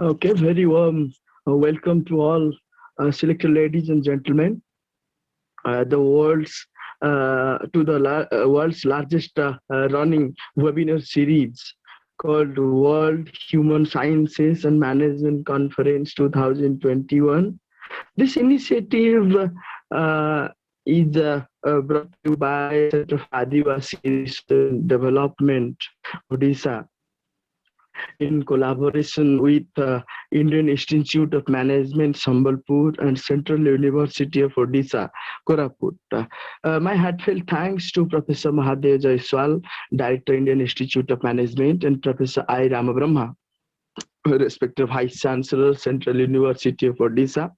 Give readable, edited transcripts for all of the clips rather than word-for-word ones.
Okay, very warm welcome to all selected ladies and gentlemen. The world's largest running webinar series called World Human Sciences and Management Conference 2021. This initiative is brought to you by Center of Adivasi Research and Development, Odisha, in collaboration with Indian Institute of Management Sambalpur and Central University of Odisha, Koraput. My heartfelt thanks to Professor Mahadev Jaiswal, Director, Indian Institute of Management, and Professor I. Ramabrahma, respective Vice Chancellor, Central University of Odisha,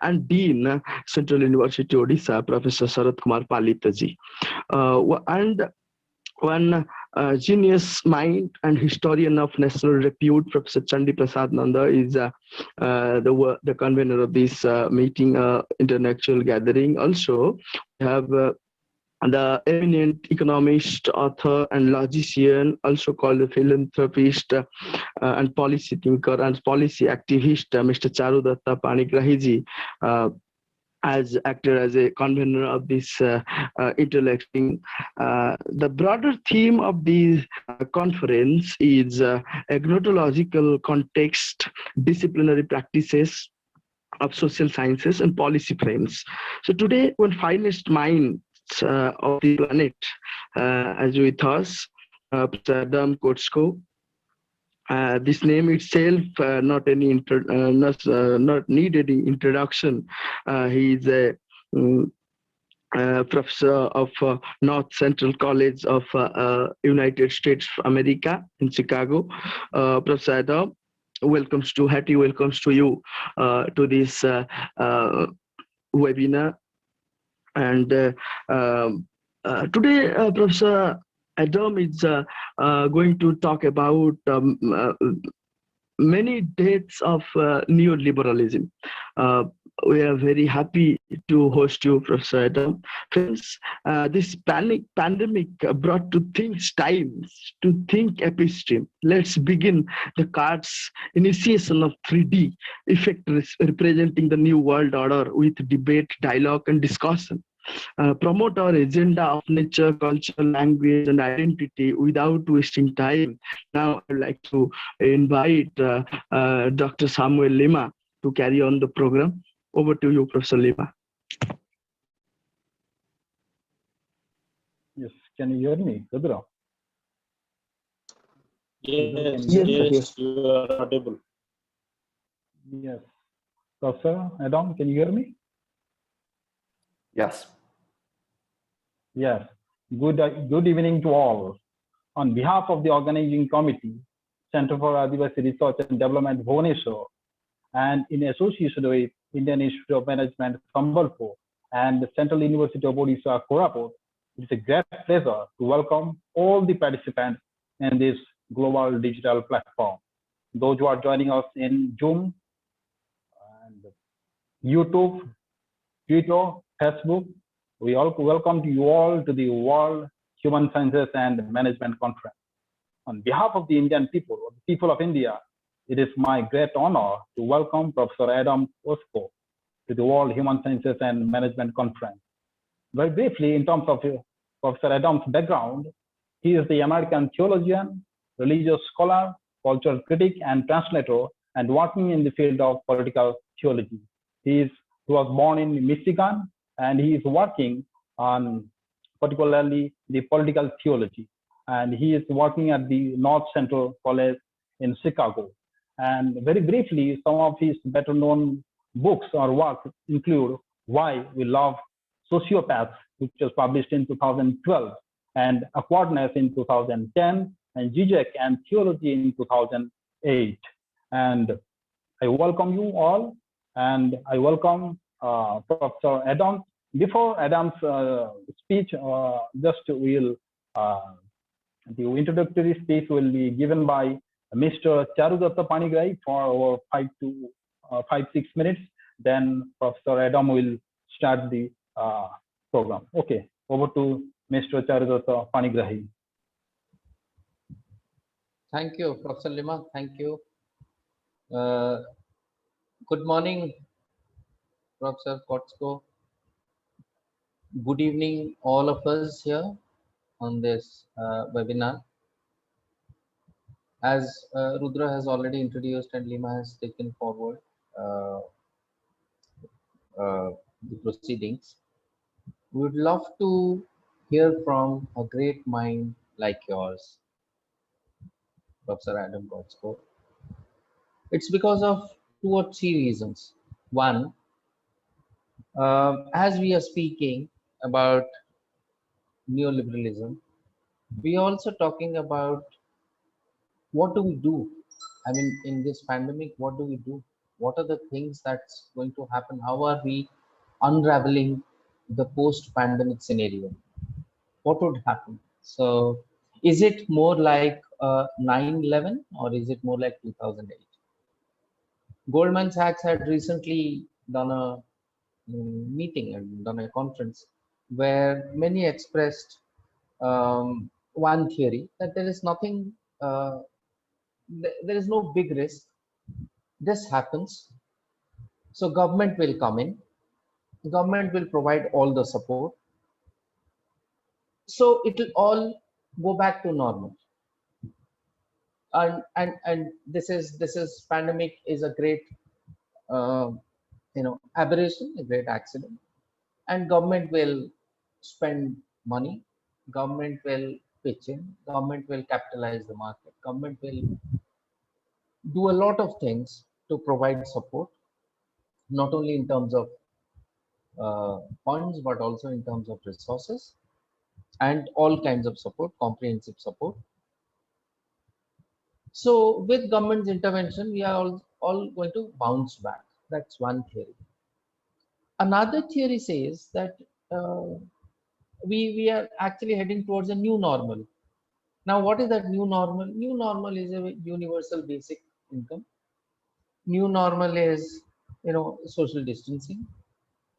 and Dean, Central University Odisha, Professor Sarat Kumar Palitaji. And one genius mind and historian of national repute, Professor Chandi Prasad Nanda, is the convener of this meeting, intellectual gathering. Also, we have the eminent economist, author, and logician, also called a philanthropist and policy thinker and policy activist, Mr. Charudatta Panigrahiji, as acted as a convener of this intellecting. The broader theme of the conference is agnotological context, disciplinary practices of social sciences and policy frames. So today, one finest minds of the planet, as with us, Adam Kotsko. This name itself not need any introduction. He is a professor of North Central College of United States of America in Chicago. Professor Adam, hearty welcomes to you to this webinar. And today, Professor Adam is going to talk about many dates of neoliberalism. We are very happy to host you, Professor Adam. Friends, this pandemic brought to things times to think episteme. Let's begin the cards initiation of 3D effect representing the new world order with debate, dialogue, and discussion. Promote our agenda of nature, culture, language, and identity without wasting time. Now, I'd like to invite Dr. Samuel Lima to carry on the program. Over to you, Professor Lima. Yes, can you hear me, Rudra? Yes, Yes. you are audible. Yes. Professor Adam, can you hear me? Yes. Yes. Good evening to all. On behalf of the organizing committee, Center for Adivasi Research and Development, Bhubaneswar, and in association with Indian Institute of Management, Sambalpur, and the Central University of Odisha, Koraput, it is a great pleasure to welcome all the participants in this global digital platform. Those who are joining us in Zoom, and YouTube, Twitter, Facebook, we all welcome you all to the World Human Sciences and Management Conference. On behalf of the Indian people, or the people of India, it is my great honor to welcome Professor Adam Kotsko to the World Human Sciences and Management Conference. Very briefly, in terms of Professor Adam's background, he is the American theologian, religious scholar, cultural critic, and translator, and working in the field of political theology. He was born in Michigan, and he is working on particularly the political theology. And he is working at the North Central College in Chicago. And very briefly, some of his better known books or work include Why We Love Sociopaths, which was published in 2012, and Awkwardness in 2010, and Zizek and Theology in 2008. And I welcome you all, and I welcome Professor Adam. Before Adam's speech, the introductory speech will be given by Mr. Charudatta Panigrahi for over 5-6 minutes. Then Professor Adam will start the program. Okay, over to Mr. Charudatta Panigrahi. Thank you, Professor Lima. Thank you. Uh, Good morning, Professor Kotsko. Good evening, all of us here on this webinar. As Rudra has already introduced and Lima has taken forward uh, the proceedings, we would love to hear from a great mind like yours, Professor Adam Kotsko. It's because of two or three reasons. One, as we are speaking about neoliberalism, we are also talking about what do we do? I mean, in this pandemic, what do we do? What are the things that's going to happen? How are we unraveling the post-pandemic scenario? What would happen? So, is it more like 9/11 or is it more like 2008? Goldman Sachs had recently done a meeting and done a conference where many expressed one theory that there is nothing, there is no big risk. This happens, so government will come in, government will provide all the support, so it will all go back to normal. And this is pandemic is a great uh, aberration, a great accident, and government will spend money, government will pitch in, government will capitalize the market, government will do a lot of things to provide support, not only in terms of funds, but also in terms of resources and all kinds of support, comprehensive support. So with government's intervention, we are all going to bounce back. That's one theory. Another theory says that uh, we are actually heading towards a new normal. Now, what is that new normal? New normal is a universal basic income. New normal is, social distancing.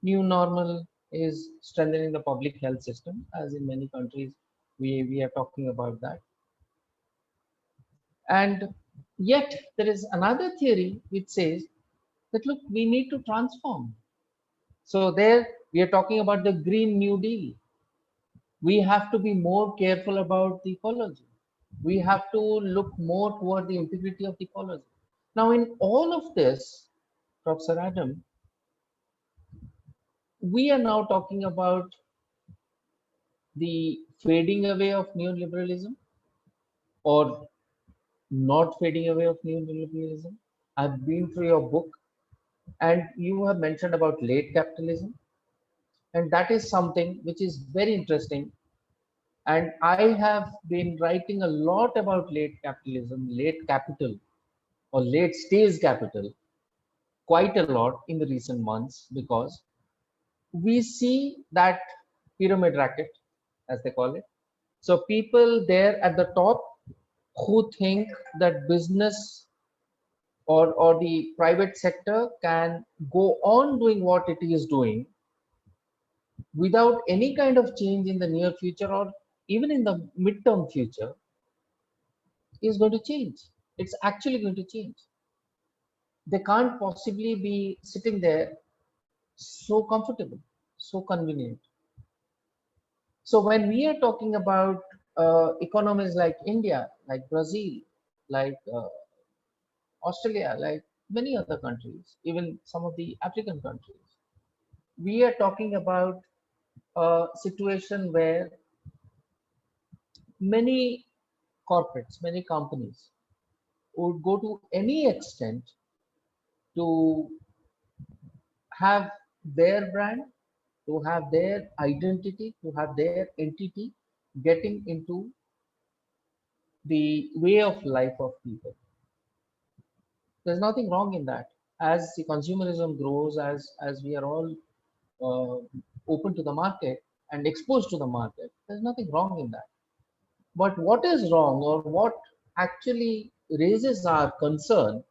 New normal is strengthening the public health system, as in many countries we are talking about that. And yet there is another theory which says that look, we need to transform. So there we are talking about the Green New Deal. We have to be more careful about the ecology. We have to look more toward the integrity of the ecology. Now, in all of this, Professor Adam, we are now talking about the fading away of neoliberalism or not fading away of neoliberalism. I've been through your book and you have mentioned about late capitalism, and that is something which is very interesting. And I have been writing a lot about late capitalism, late capital, or late stage capital quite a lot in the recent months, because we see that pyramid racket, as they call it. So people there at the top who think that business or the private sector can go on doing what it is doing without any kind of change in the near future or even in the midterm future is going to change. It's actually going to change. They can't possibly be sitting there so comfortable, so convenient. So when we are talking about economies like India, like Brazil, like Australia, like many other countries, even some of the African countries, we are talking about a situation where many corporates, many companies would go to any extent to have their brand, to have their identity, to have their entity getting into the way of life of people. There's nothing wrong in that. As the consumerism grows, as we are all uh, open to the market and exposed to the market, there's nothing wrong in that. But what is wrong, or what actually raises our concern,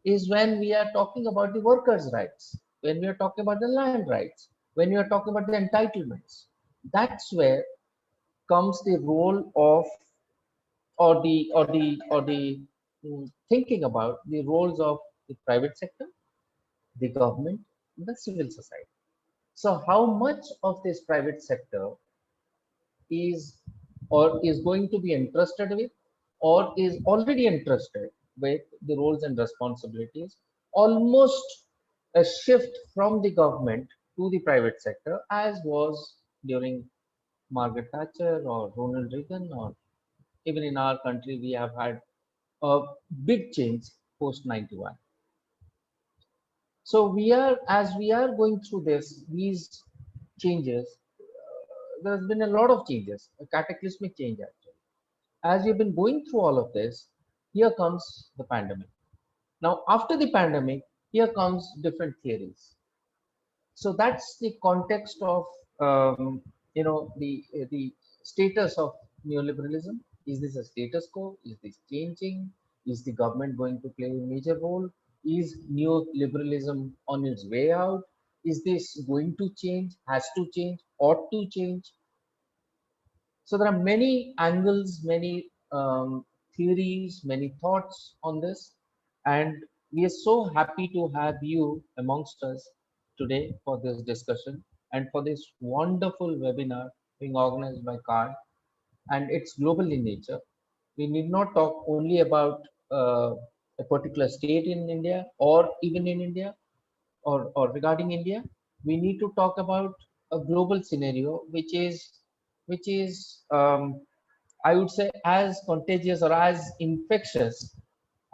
is when we are talking about the workers' rights, when we are talking about the land rights, when we are talking about the entitlements. That's where comes the role of, or the thinking about the roles of the private sector, the government, the civil society. So how much of this private sector is or is going to be entrusted with or is already entrusted with the roles and responsibilities, almost a shift from the government to the private sector, as was during Margaret Thatcher or Ronald Reagan, or even in our country we have had a big change post 91. So as we are going through these changes, there's been a lot of changes, a cataclysmic change actually. As we've been going through all of this, here comes the pandemic. Now, after the pandemic, here comes different theories. So that's the context of the status of neoliberalism. Is this a status quo? Is this changing? Is the government going to play a major role? Is neoliberalism on its way out? Is this going to change? Has to change? Ought to change? So there are many angles, many theories, many thoughts on this, and we are so happy to have you amongst us today for this discussion and for this wonderful webinar being organized by CARD, and it's global in nature. We need not talk only about a particular state in India or even in India or regarding India. We need to talk about a global scenario which is I would say as contagious or as infectious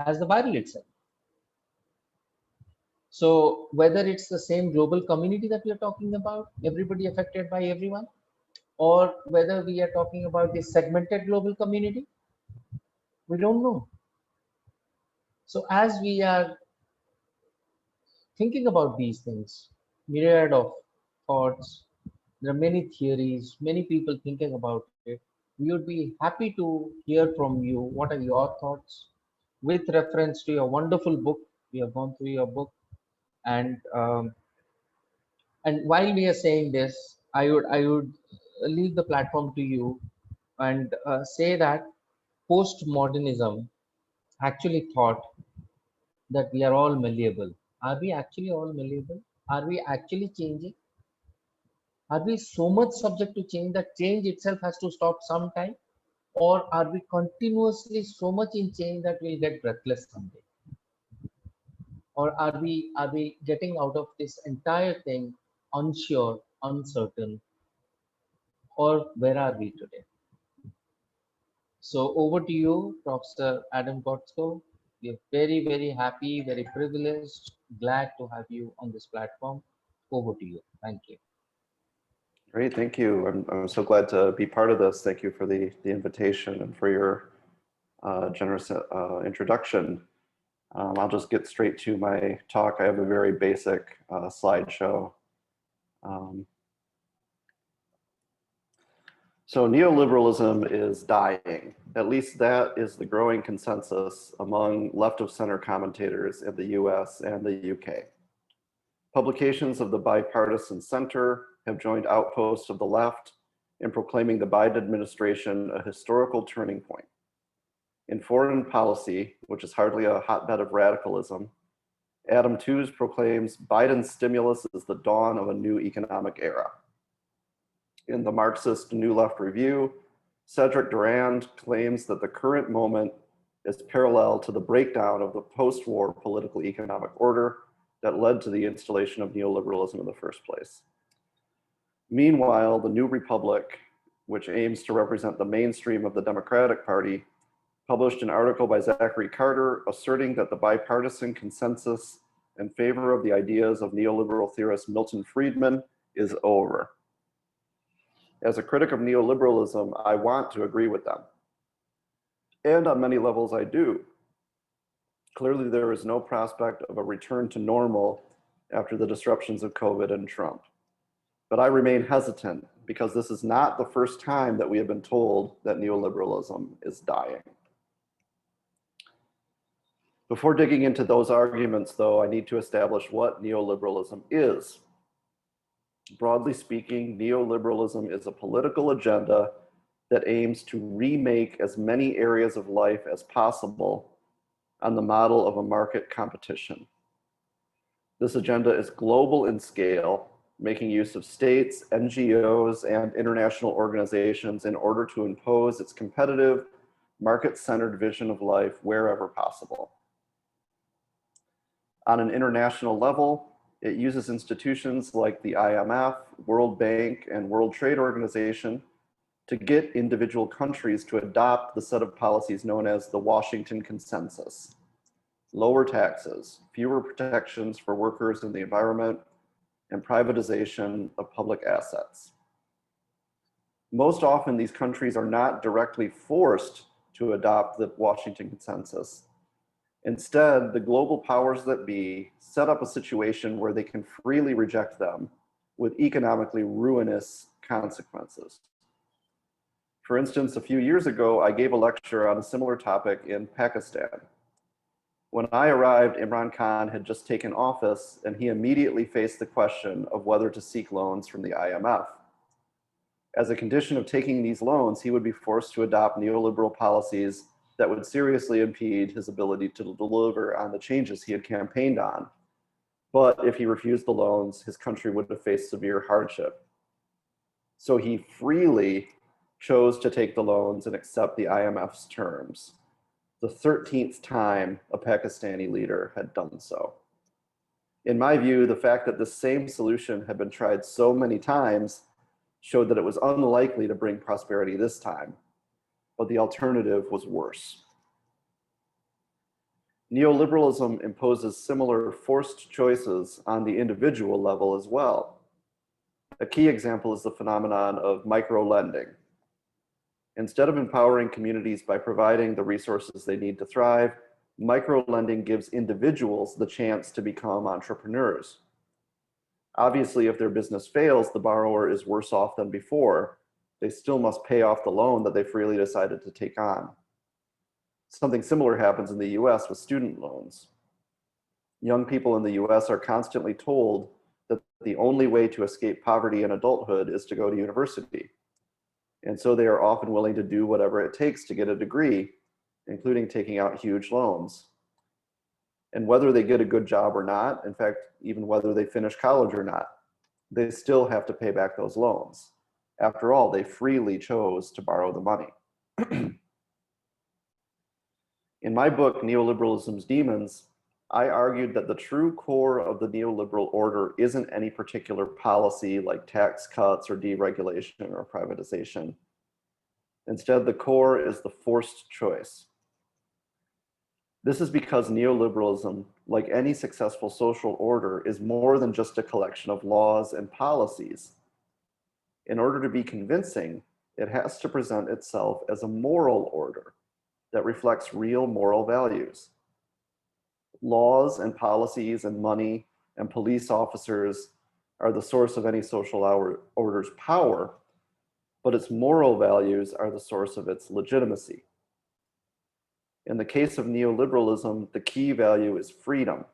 as the viral itself. So whether it's the same global community that we are talking about, everybody affected by everyone, or whether we are talking about the segmented global community, we don't know. So as we are thinking about these things, myriad of thoughts, there are many theories, many people thinking about it. We would be happy to hear from you. What are your thoughts with reference to your wonderful book? We have gone through your book, and while we are saying this, I would leave the platform to you and say that postmodernism actually thought that we are all malleable. Are we actually all malleable? Are we actually changing? Are we so much subject to change that change itself has to stop sometime? Or are we continuously so much in change that we'll get breathless someday? Or are we getting out of this entire thing unsure, uncertain, or where are we today? So over to you, Professor Adam Kotsko. We're very, very happy, very privileged, glad to have you on this platform. Over to you. Thank you. Great, thank you. I'm so glad to be part of this. Thank you for the invitation and for your generous introduction. I'll just get straight to my talk. I have a very basic slideshow. So neoliberalism is dying. At least that is the growing consensus among left of center commentators in the US and the UK. Publications of the bipartisan center have joined outposts of the left in proclaiming the Biden administration a historical turning point. In foreign policy, which is hardly a hotbed of radicalism, Adam Tooze proclaims Biden's stimulus is the dawn of a new economic era. In the Marxist New Left Review, Cedric Durand claims that the current moment is parallel to the breakdown of the post-war political economic order that led to the installation of neoliberalism in the first place. Meanwhile, the New Republic, which aims to represent the mainstream of the Democratic Party, published an article by Zachary Carter asserting that the bipartisan consensus in favor of the ideas of neoliberal theorist Milton Friedman is over. As a critic of neoliberalism, I want to agree with them. And on many levels, I do. Clearly, there is no prospect of a return to normal after the disruptions of COVID and Trump. But I remain hesitant because this is not the first time that we have been told that neoliberalism is dying. Before digging into those arguments, though, I need to establish what neoliberalism is. Broadly speaking, neoliberalism is a political agenda that aims to remake as many areas of life as possible on the model of a market competition. This agenda is global in scale, making use of states, NGOs, and international organizations in order to impose its competitive, market-centered vision of life wherever possible. On an international level, it uses institutions like the IMF, World Bank, and World Trade Organization to get individual countries to adopt the set of policies known as the Washington Consensus. Lower taxes, fewer protections for workers and the environment, and privatization of public assets. Most often, these countries are not directly forced to adopt the Washington Consensus. Instead, the global powers that be set up a situation where they can freely reject them with economically ruinous consequences. For instance, a few years ago, I gave a lecture on a similar topic in Pakistan. When I arrived, Imran Khan had just taken office, and he immediately faced the question of whether to seek loans from the IMF. As a condition of taking these loans, he would be forced to adopt neoliberal policies that would seriously impede his ability to deliver on the changes he had campaigned on. But if he refused the loans, his country would have faced severe hardship. So he freely chose to take the loans and accept the IMF's terms, the 13th time a Pakistani leader had done so. In my view, the fact that this same solution had been tried so many times showed that it was unlikely to bring prosperity this time, but the alternative was worse. Neoliberalism imposes similar forced choices on the individual level as well. A key example is the phenomenon of micro-lending. Instead of empowering communities by providing the resources they need to thrive, micro-lending gives individuals the chance to become entrepreneurs. Obviously, if their business fails, the borrower is worse off than before. They still must pay off the loan that they freely decided to take on. Something similar happens in the US with student loans. Young people in the US are constantly told that the only way to escape poverty in adulthood is to go to university. And so they are often willing to do whatever it takes to get a degree, including taking out huge loans. And whether they get a good job or not, in fact, even whether they finish college or not, they still have to pay back those loans. After all, they freely chose to borrow the money. In my book, Neoliberalism's Demons, I argued that the true core of the neoliberal order isn't any particular policy like tax cuts or deregulation or privatization. Instead, the core is the forced choice. This is because neoliberalism, like any successful social order, is more than just a collection of laws and policies. In order to be convincing, it has to present itself as a moral order that reflects real moral values. Laws and policies and money and police officers are the source of any social order's power, but its moral values are the source of its legitimacy. In the case of neoliberalism, the key value is freedom.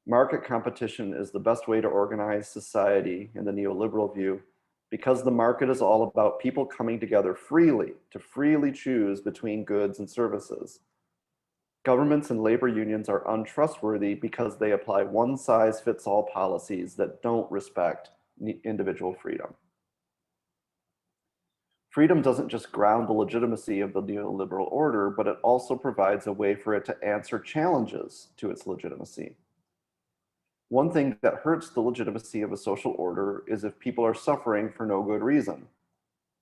Market competition is the best way to organize society in the neoliberal view, because the market is all about people coming together freely to freely choose between goods and services. Governments and labor unions are untrustworthy because they apply one-size-fits-all policies that don't respect individual freedom. Freedom doesn't just ground the legitimacy of the neoliberal order, but it also provides a way for it to answer challenges to its legitimacy. One thing that hurts the legitimacy of a social order is if people are suffering for no good reason.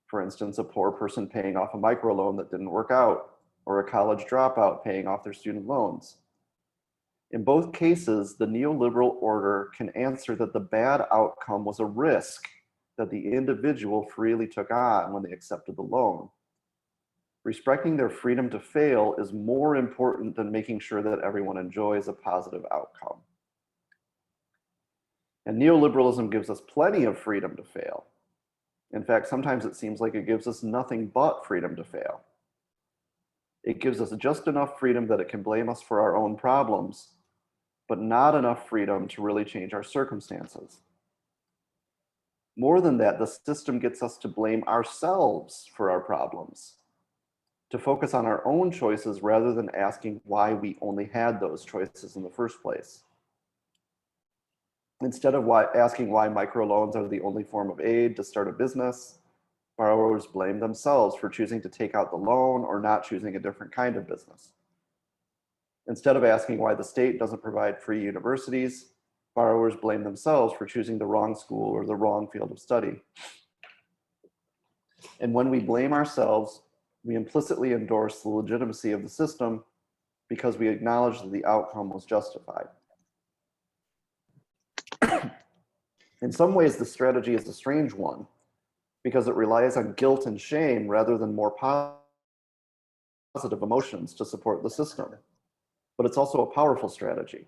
For instance, a poor person paying off a microloan that didn't work out, or a college dropout paying off their student loans. In both cases, the neoliberal order can answer that the bad outcome was a risk that the individual freely took on when they accepted the loan. Respecting their freedom to fail is more important than making sure that everyone enjoys a positive outcome. And neoliberalism gives us plenty of freedom to fail. In fact, sometimes it seems like it gives us nothing but freedom to fail. It gives us just enough freedom that it can blame us for our own problems, but not enough freedom to really change our circumstances. More than that, the system gets us to blame ourselves for our problems. to focus on our own choices rather than asking why we only had those choices in the first place. Instead of asking why microloans are the only form of aid to start a business, borrowers blame themselves for choosing to take out the loan or not choosing a different kind of business. Instead of asking why the state doesn't provide free universities, borrowers blame themselves for choosing the wrong school or the wrong field of study. And when we blame ourselves, we implicitly endorse the legitimacy of the system because we acknowledge that the outcome was justified. In some ways, the strategy is a strange one because it relies on guilt and shame rather than more positive emotions to support the system. But it's also a powerful strategy.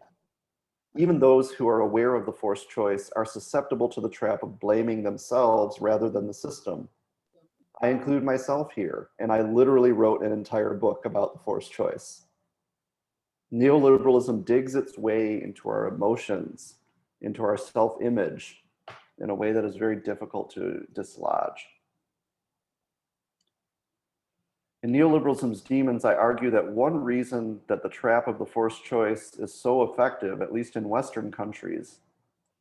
Even those who are aware of the forced choice are susceptible to the trap of blaming themselves rather than the system. I include myself here, and I literally wrote an entire book about the forced choice. Neoliberalism digs its way into our emotions, into our self-image, in a way that is very difficult to dislodge. In Neoliberalism's Demons, I argue that one reason that the trap of the forced choice is so effective, at least in Western countries,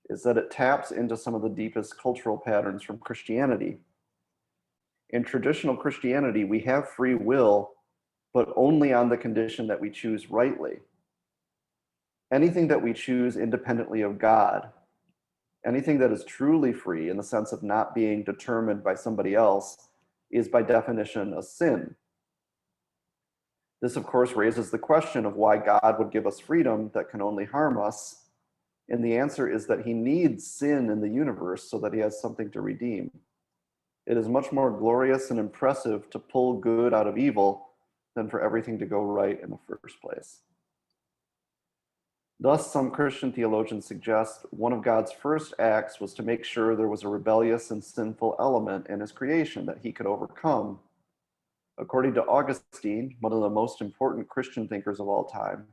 is that it taps into some of the deepest cultural patterns from Christianity. In traditional Christianity, we have free will, but only on the condition that we choose rightly. Anything that we choose independently of God, anything that is truly free in the sense of not being determined by somebody else, is by definition a sin. This, of course, raises the question of why God would give us freedom that can only harm us. And the answer is that he needs sin in the universe so that he has something to redeem. It is much more glorious and impressive to pull good out of evil than for everything to go right in the first place. Thus, some Christian theologians suggest one of God's first acts was to make sure there was a rebellious and sinful element in his creation that he could overcome. According to Augustine, one of the most important Christian thinkers of all time,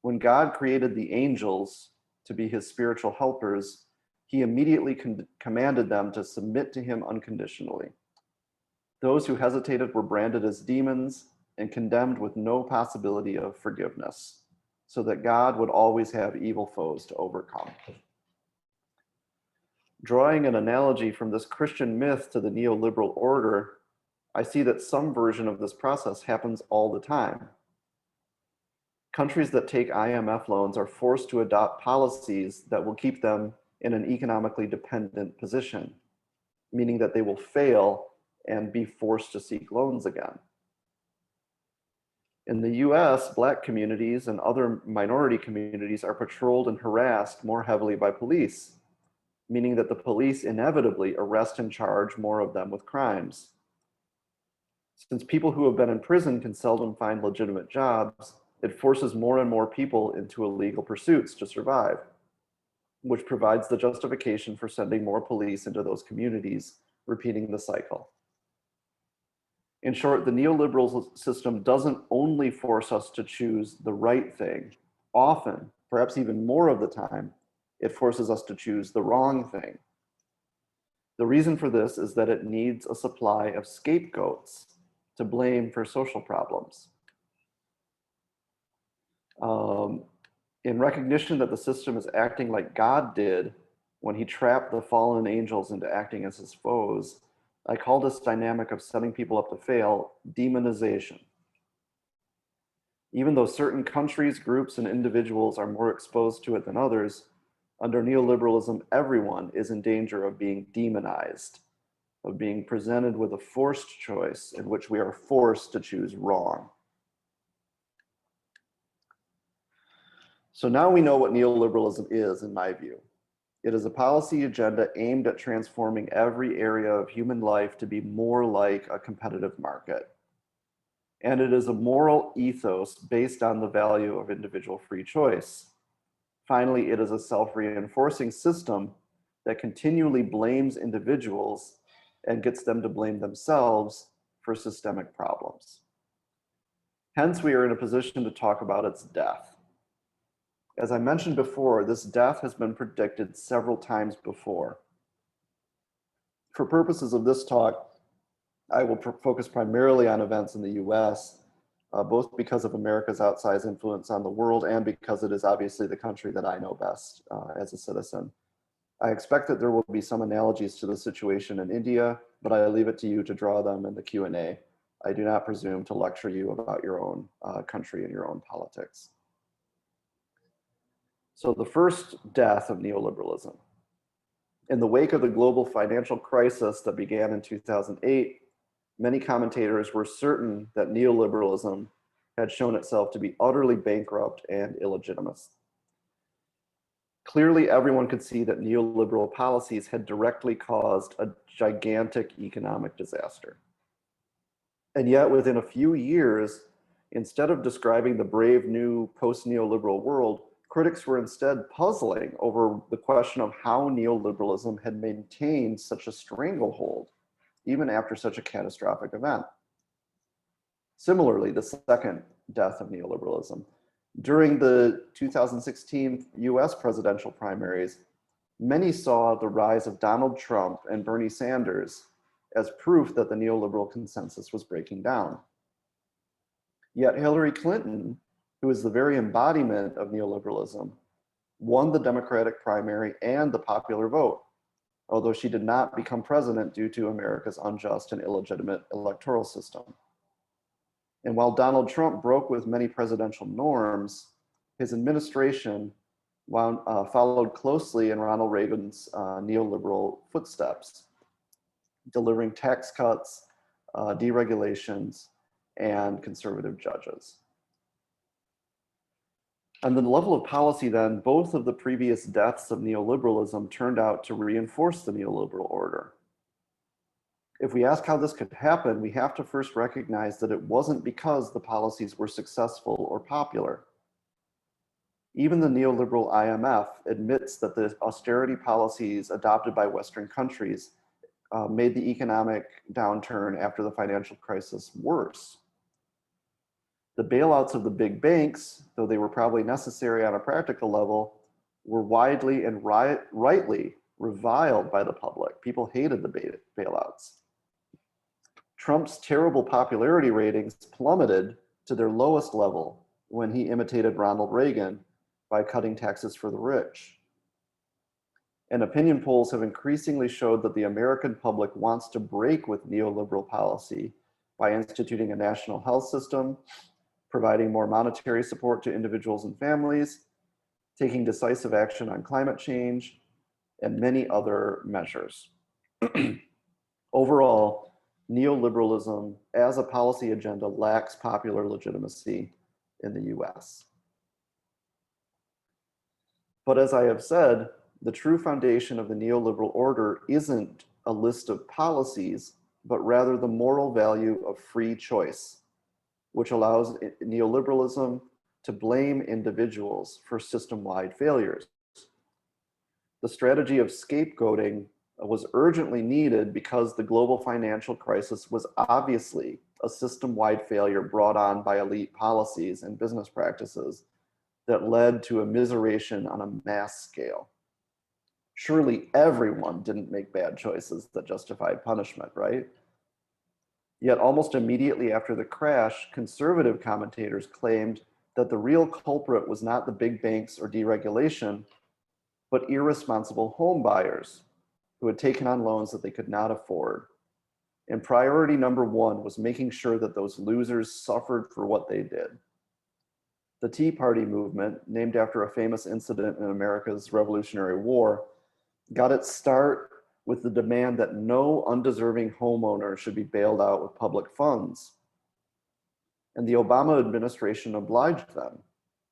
when God created the angels to be his spiritual helpers, he immediately commanded them to submit to him unconditionally. Those who hesitated were branded as demons and condemned with no possibility of forgiveness, so that God would always have evil foes to overcome. Drawing an analogy from this Christian myth to the neoliberal order, I see that some version of this process happens all the time. Countries that take IMF loans are forced to adopt policies that will keep them in an economically dependent position, meaning that they will fail and be forced to seek loans again. In the US, Black communities and other minority communities are patrolled and harassed more heavily by police, meaning that the police inevitably arrest and charge more of them with crimes. Since people who have been in prison can seldom find legitimate jobs, it forces more and more people into illegal pursuits to survive, which provides the justification for sending more police into those communities, repeating the cycle. In short, the neoliberal system doesn't only force us to choose the right thing. Often, perhaps even more of the time, it forces us to choose the wrong thing. The reason for this is that it needs a supply of scapegoats to blame for social problems. In recognition that the system is acting like God did when he trapped the fallen angels into acting as his foes, I call this dynamic of setting people up to fail demonization. Even though certain countries, groups, and individuals are more exposed to it than others, under neoliberalism, everyone is in danger of being demonized, of being presented with a forced choice in which we are forced to choose wrong. So now we know what neoliberalism is, in my view. It is a policy agenda aimed at transforming every area of human life to be more like a competitive market. And it is a moral ethos based on the value of individual free choice. Finally, it is a self-reinforcing system that continually blames individuals and gets them to blame themselves for systemic problems. Hence, we are in a position to talk about its death. As I mentioned before, this death has been predicted several times before. For purposes of this talk, I will focus primarily on events in the US, both because of America's outsized influence on the world and because it is obviously the country that I know best as a citizen. I expect that there will be some analogies to the situation in India, but I leave it to you to draw them in the Q&A. I do not presume to lecture you about your own country and your own politics. So the first death of neoliberalism. In the wake of the global financial crisis that began in 2008, many commentators were certain that neoliberalism had shown itself to be utterly bankrupt and illegitimate. Clearly, everyone could see that neoliberal policies had directly caused a gigantic economic disaster. And yet, within a few years, instead of describing the brave new post-neoliberal world, critics were instead puzzling over the question of how neoliberalism had maintained such a stranglehold, even after such a catastrophic event. Similarly, the second death of neoliberalism. During the 2016 US presidential primaries, many saw the rise of Donald Trump and Bernie Sanders as proof that the neoliberal consensus was breaking down. Yet Hillary Clinton, who is the very embodiment of neoliberalism, won the Democratic primary and the popular vote, although she did not become president due to America's unjust and illegitimate electoral system. And while Donald Trump broke with many presidential norms, his administration followed closely in Ronald Reagan's neoliberal footsteps, delivering tax cuts, deregulations, and conservative judges. On the level of policy then, both of the previous deaths of neoliberalism turned out to reinforce the neoliberal order. If we ask how this could happen, we have to first recognize that it wasn't because the policies were successful or popular. Even the neoliberal IMF admits that the austerity policies adopted by Western countries made the economic downturn after the financial crisis worse. The bailouts of the big banks, though they were probably necessary on a practical level, were widely and rightly reviled by the public. People hated the bailouts. Trump's terrible popularity ratings plummeted to their lowest level when he imitated Ronald Reagan by cutting taxes for the rich. And opinion polls have increasingly showed that the American public wants to break with neoliberal policy by instituting a national health system, providing more monetary support to individuals and families, taking decisive action on climate change, and many other measures. Overall, neoliberalism as a policy agenda lacks popular legitimacy in the US. But as I have said, the true foundation of the neoliberal order isn't a list of policies, but rather the moral value of free choice, which allows neoliberalism to blame individuals for system-wide failures. The strategy of scapegoating was urgently needed because the global financial crisis was obviously a system-wide failure brought on by elite policies and business practices that led to immiseration on a mass scale. Surely everyone didn't make bad choices that justified punishment, right? Yet almost immediately after the crash, conservative commentators claimed that the real culprit was not the big banks or deregulation, but irresponsible home buyers who had taken on loans that they could not afford. And priority number one was making sure that those losers suffered for what they did. The Tea Party movement, named after a famous incident in America's Revolutionary War, got its start with the demand that no undeserving homeowner should be bailed out with public funds. And the Obama administration obliged them,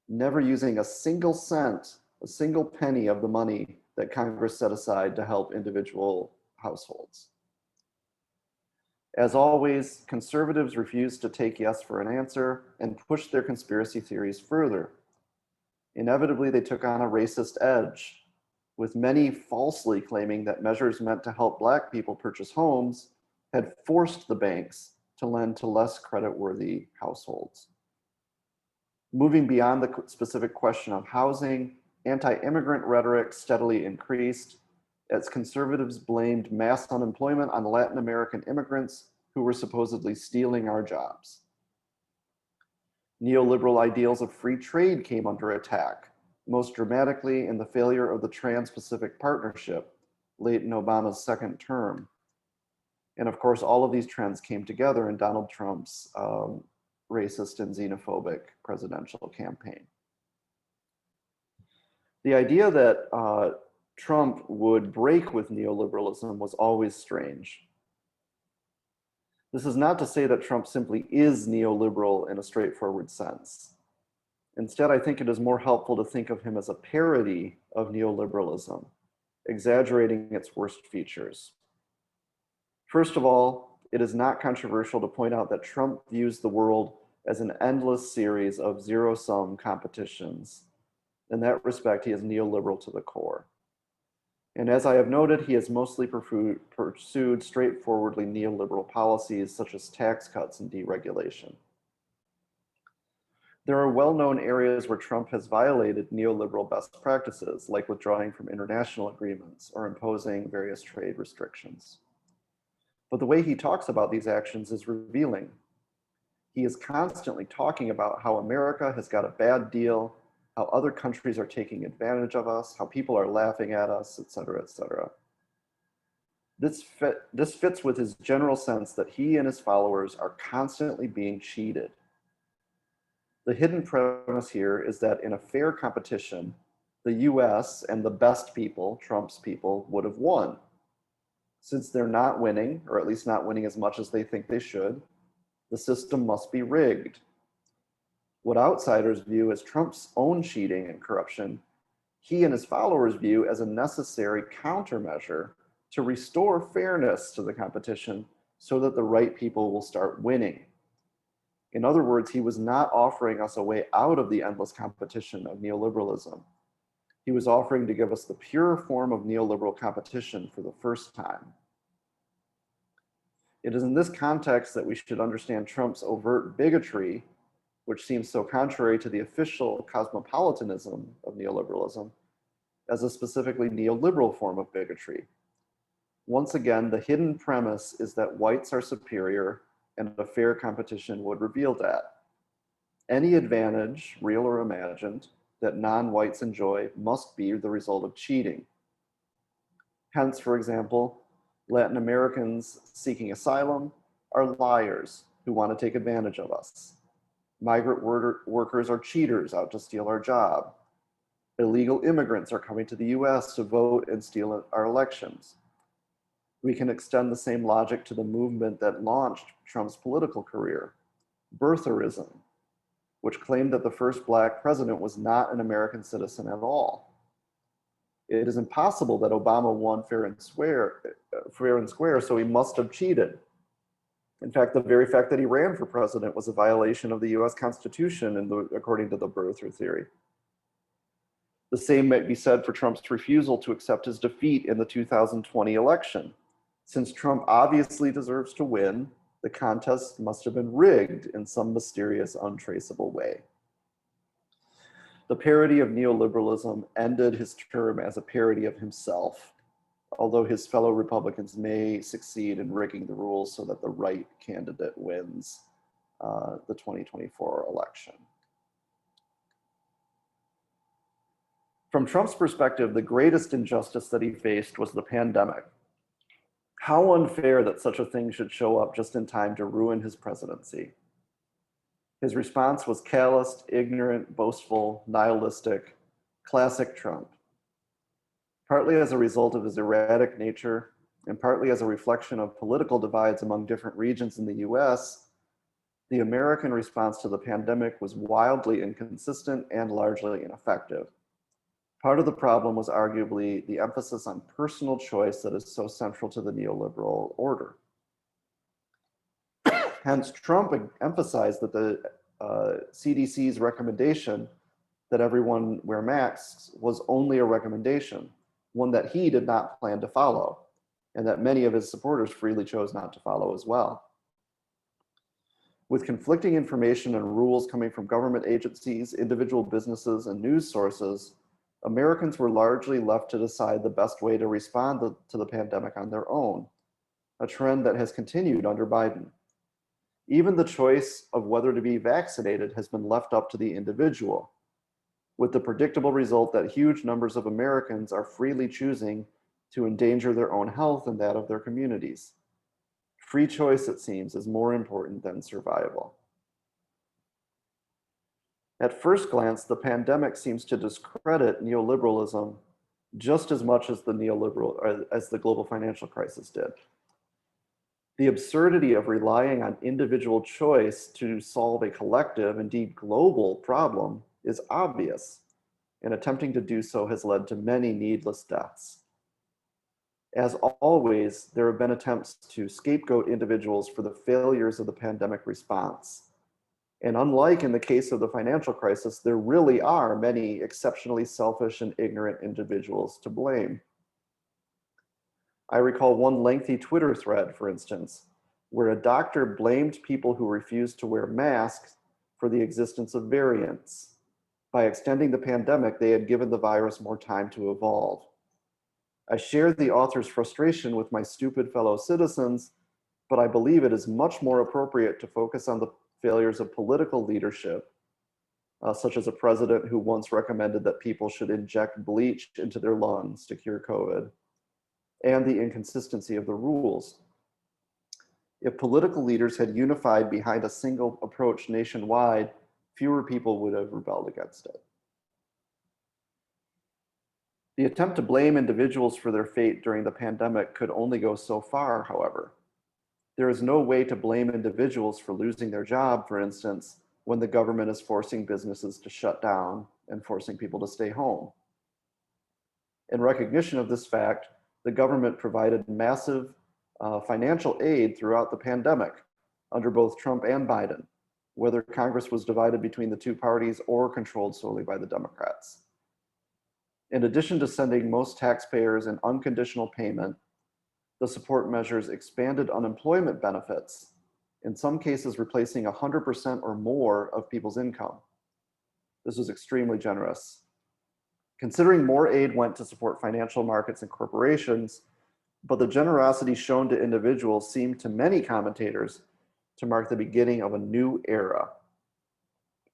never using a single cent, a single penny of the money that Congress set aside to help individual households. As always, conservatives refused to take yes for an answer and pushed their conspiracy theories further. Inevitably, they took on a racist edge, with many falsely claiming that measures meant to help Black people purchase homes had forced the banks to lend to less creditworthy households. Moving beyond the specific question of housing, anti-immigrant rhetoric steadily increased as conservatives blamed mass unemployment on Latin American immigrants who were supposedly stealing our jobs. Neoliberal ideals of free trade came under attack, most dramatically in the failure of the Trans-Pacific Partnership late in Obama's second term. And of course, all of these trends came together in Donald Trump's racist and xenophobic presidential campaign. The idea that Trump would break with neoliberalism was always strange. This is not to say that Trump simply is neoliberal in a straightforward sense. Instead, I think it is more helpful to think of him as a parody of neoliberalism, exaggerating its worst features. First of all, it is not controversial to point out that Trump views the world as an endless series of zero-sum competitions. In that respect, he is neoliberal to the core. And as I have noted, he has mostly pursued straightforwardly neoliberal policies such as tax cuts and deregulation. There are well-known areas where Trump has violated neoliberal best practices, like withdrawing from international agreements or imposing various trade restrictions. But the way he talks about these actions is revealing. He is constantly talking about how America has got a bad deal, how other countries are taking advantage of us, how people are laughing at us, et cetera, et cetera. This fits with his general sense that he and his followers are constantly being cheated. The hidden premise here is that in a fair competition, the US and the best people, Trump's people, would have won. Since they're not winning, or at least not winning as much as they think they should, the system must be rigged. What outsiders view as Trump's own cheating and corruption, he and his followers view as a necessary countermeasure to restore fairness to the competition so that the right people will start winning. In other words, he was not offering us a way out of the endless competition of neoliberalism. He was offering to give us the pure form of neoliberal competition for the first time. It is in this context that we should understand Trump's overt bigotry, which seems so contrary to the official cosmopolitanism of neoliberalism, as a specifically neoliberal form of bigotry. Once again, the hidden premise is that whites are superior and a fair competition would reveal that. Any advantage, real or imagined, that non-whites enjoy must be the result of cheating. Hence, for example, Latin Americans seeking asylum are liars who want to take advantage of us. Migrant workers are cheaters out to steal our job. Illegal immigrants are coming to the US to vote and steal our elections. We can extend the same logic to the movement that launched Trump's political career, birtherism, which claimed that the first Black president was not an American citizen at all. It is impossible that Obama won fair and square, so he must have cheated. In fact, the very fact that he ran for president was a violation of the US Constitution according to the birther theory. The same might be said for Trump's refusal to accept his defeat in the 2020 election. Since Trump obviously deserves to win, the contest must have been rigged in some mysterious, untraceable way. The parody of neoliberalism ended his term as a parody of himself, although his fellow Republicans may succeed in rigging the rules so that the right candidate wins the 2024 election. From Trump's perspective, the greatest injustice that he faced was the pandemic. How unfair that such a thing should show up just in time to ruin his presidency. His response was calloused, ignorant, boastful, nihilistic, classic Trump. Partly as a result of his erratic nature, and partly as a reflection of political divides among different regions in the US, the American response to the pandemic was wildly inconsistent and largely ineffective. Part of the problem was arguably the emphasis on personal choice that is so central to the neoliberal order. Hence, Trump emphasized that the CDC's recommendation that everyone wear masks was only a recommendation, one that he did not plan to follow, and that many of his supporters freely chose not to follow as well. With conflicting information and rules coming from government agencies, individual businesses, and news sources, Americans were largely left to decide the best way to respond to the pandemic on their own, a trend that has continued under Biden. Even the choice of whether to be vaccinated has been left up to the individual, with the predictable result that huge numbers of Americans are freely choosing to endanger their own health and that of their communities. Free choice, it seems, is more important than survival. At first glance, the pandemic seems to discredit neoliberalism just as much as the global financial crisis did. The absurdity of relying on individual choice to solve a collective, indeed global, problem is obvious, and attempting to do so has led to many needless deaths. As always, there have been attempts to scapegoat individuals for the failures of the pandemic response. And unlike in the case of the financial crisis, there really are many exceptionally selfish and ignorant individuals to blame. I recall one lengthy Twitter thread, for instance, where a doctor blamed people who refused to wear masks for the existence of variants. By extending the pandemic, they had given the virus more time to evolve. I share the author's frustration with my stupid fellow citizens, but I believe it is much more appropriate to focus on the failures of political leadership, such as a president who once recommended that people should inject bleach into their lungs to cure COVID, and the inconsistency of the rules. If political leaders had unified behind a single approach nationwide, fewer people would have rebelled against it. The attempt to blame individuals for their fate during the pandemic could only go so far, however. There is no way to blame individuals for losing their job, for instance, when the government is forcing businesses to shut down and forcing people to stay home. In recognition of this fact, the government provided massive financial aid throughout the pandemic under both Trump and Biden, whether Congress was divided between the two parties or controlled solely by the Democrats. In addition to sending most taxpayers an unconditional payment, the support measures expanded unemployment benefits, in some cases replacing 100% or more of people's income. This was extremely generous. Considering more aid went to support financial markets and corporations, but the generosity shown to individuals seemed to many commentators to mark the beginning of a new era.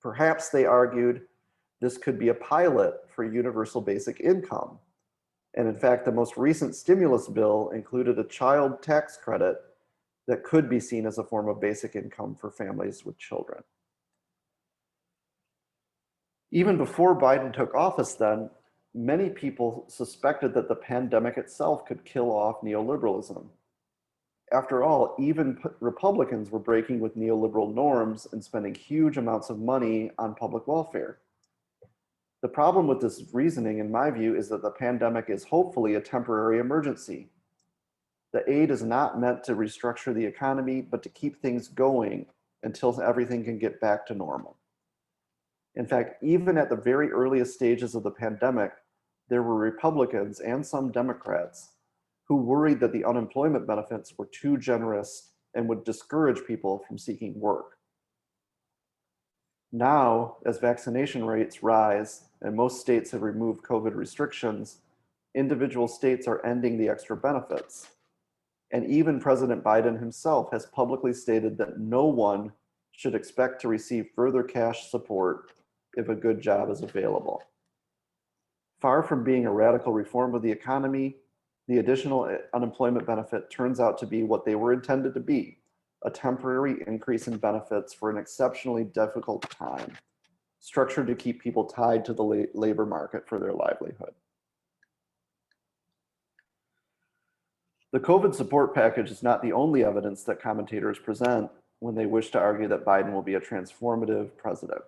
Perhaps, they argued, this could be a pilot for universal basic income. And in fact, the most recent stimulus bill included a child tax credit that could be seen as a form of basic income for families with children. Even before Biden took office then, many people suspected that the pandemic itself could kill off neoliberalism. After all, even Republicans were breaking with neoliberal norms and spending huge amounts of money on public welfare. The problem with this reasoning, in my view, is that the pandemic is hopefully a temporary emergency. The aid is not meant to restructure the economy, but to keep things going until everything can get back to normal. In fact, even at the very earliest stages of the pandemic, there were Republicans and some Democrats who worried that the unemployment benefits were too generous and would discourage people from seeking work. Now, as vaccination rates rise and most states have removed COVID restrictions, individual states are ending the extra benefits. And even President Biden himself has publicly stated that no one should expect to receive further cash support if a good job is available. Far from being a radical reform of the economy, the additional unemployment benefit turns out to be what they were intended to be, a temporary increase in benefits for an exceptionally difficult time, structured to keep people tied to the labor market for their livelihood. The COVID support package is not the only evidence that commentators present when they wish to argue that Biden will be a transformative president.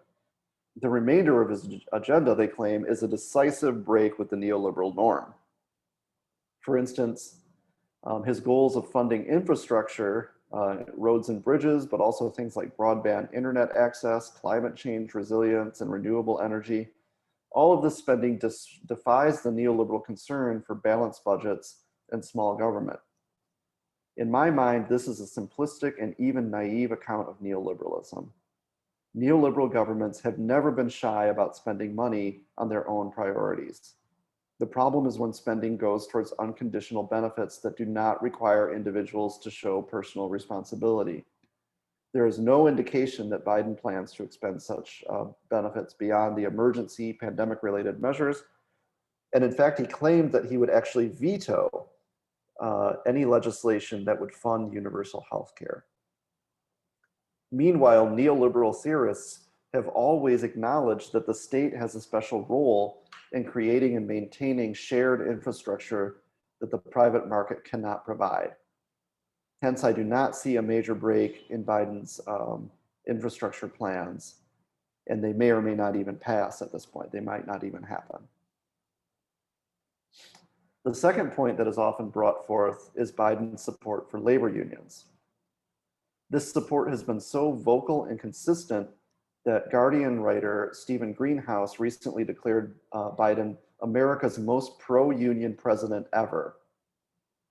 The remainder of his agenda, they claim, is a decisive break with the neoliberal norm. For instance, his goals of funding infrastructure, roads and bridges, but also things like broadband internet access, climate change resilience, and renewable energy. All of this spending defies the neoliberal concern for balanced budgets and small government. In my mind, this is a simplistic and even naive account of neoliberalism. Neoliberal governments have never been shy about spending money on their own priorities. The problem is when spending goes towards unconditional benefits that do not require individuals to show personal responsibility. There is no indication that Biden plans to expend such benefits beyond the emergency pandemic-related measures. And in fact, he claimed that he would actually veto any legislation that would fund universal health care. Meanwhile, neoliberal theorists have always acknowledged that the state has a special role in creating and maintaining shared infrastructure that the private market cannot provide. Hence, I do not see a major break in Biden's infrastructure plans, and they may or may not even pass at this point. They might not even happen. The second point that is often brought forth is Biden's support for labor unions. This support has been so vocal and consistent that Guardian writer Stephen Greenhouse recently declared Biden America's most pro-union president ever.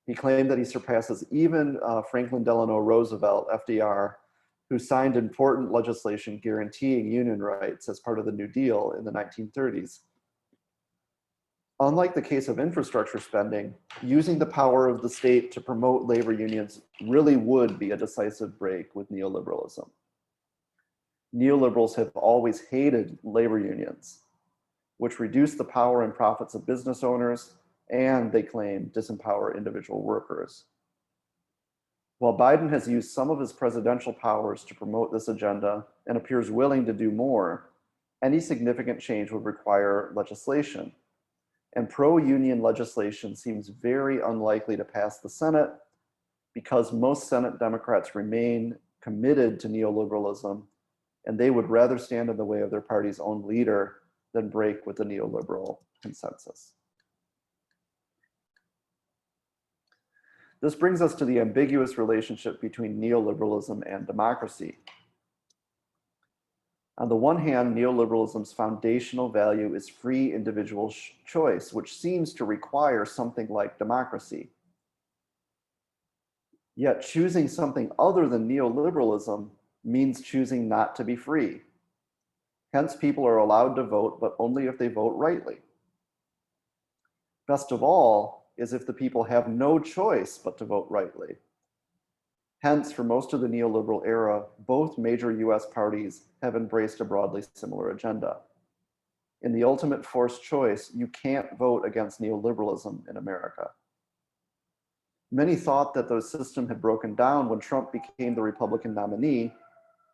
He claimed that he surpasses even Franklin Delano Roosevelt, FDR, who signed important legislation guaranteeing union rights as part of the New Deal in the 1930s. Unlike the case of infrastructure spending, using the power of the state to promote labor unions really would be a decisive break with neoliberalism. Neoliberals have always hated labor unions, which reduce the power and profits of business owners, and they claim disempower individual workers. While Biden has used some of his presidential powers to promote this agenda and appears willing to do more, any significant change would require legislation. And pro-union legislation seems very unlikely to pass the Senate because most Senate Democrats remain committed to neoliberalism, and they would rather stand in the way of their party's own leader than break with the neoliberal consensus. This brings us to the ambiguous relationship between neoliberalism and democracy. On the one hand, neoliberalism's foundational value is free individual choice, which seems to require something like democracy. Yet choosing something other than neoliberalism means choosing not to be free. Hence, people are allowed to vote, but only if they vote rightly. Best of all is if the people have no choice but to vote rightly. Hence, for most of the neoliberal era, both major US parties have embraced a broadly similar agenda. In the ultimate forced choice, you can't vote against neoliberalism in America. Many thought that the system had broken down when Trump became the Republican nominee,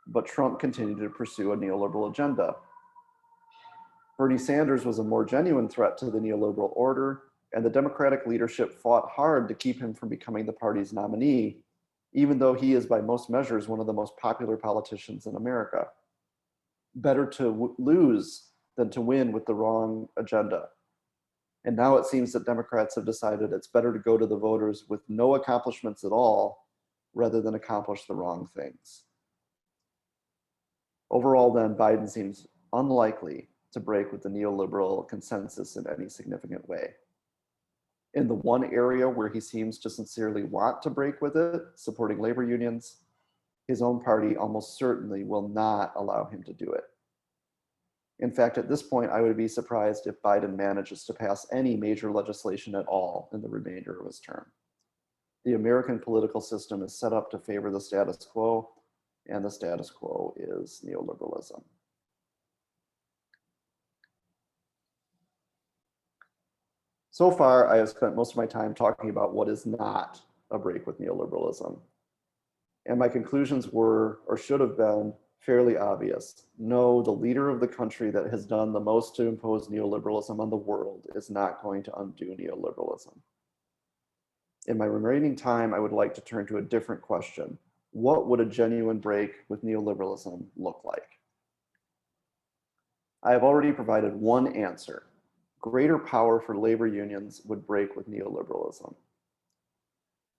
but Trump continued to pursue a neoliberal agenda. Bernie Sanders was a more genuine threat to the neoliberal order, and the Democratic leadership fought hard to keep him from becoming the party's nominee, even though he is by most measures one of the most popular politicians in America. Better to lose than to win with the wrong agenda. And now it seems that Democrats have decided it's better to go to the voters with no accomplishments at all rather than accomplish the wrong things. Overall then, Biden seems unlikely to break with the neoliberal consensus in any significant way. In the one area where he seems to sincerely want to break with it, supporting labor unions, his own party almost certainly will not allow him to do it. In fact, at this point, I would be surprised if Biden manages to pass any major legislation at all in the remainder of his term. The American political system is set up to favor the status quo, and the status quo is neoliberalism. So far, I have spent most of my time talking about what is not a break with neoliberalism. And my conclusions were, or should have been, fairly obvious. No, the leader of the country that has done the most to impose neoliberalism on the world is not going to undo neoliberalism. In my remaining time, I would like to turn to a different question. What would a genuine break with neoliberalism look like? I have already provided one answer. Greater power for labor unions would break with neoliberalism.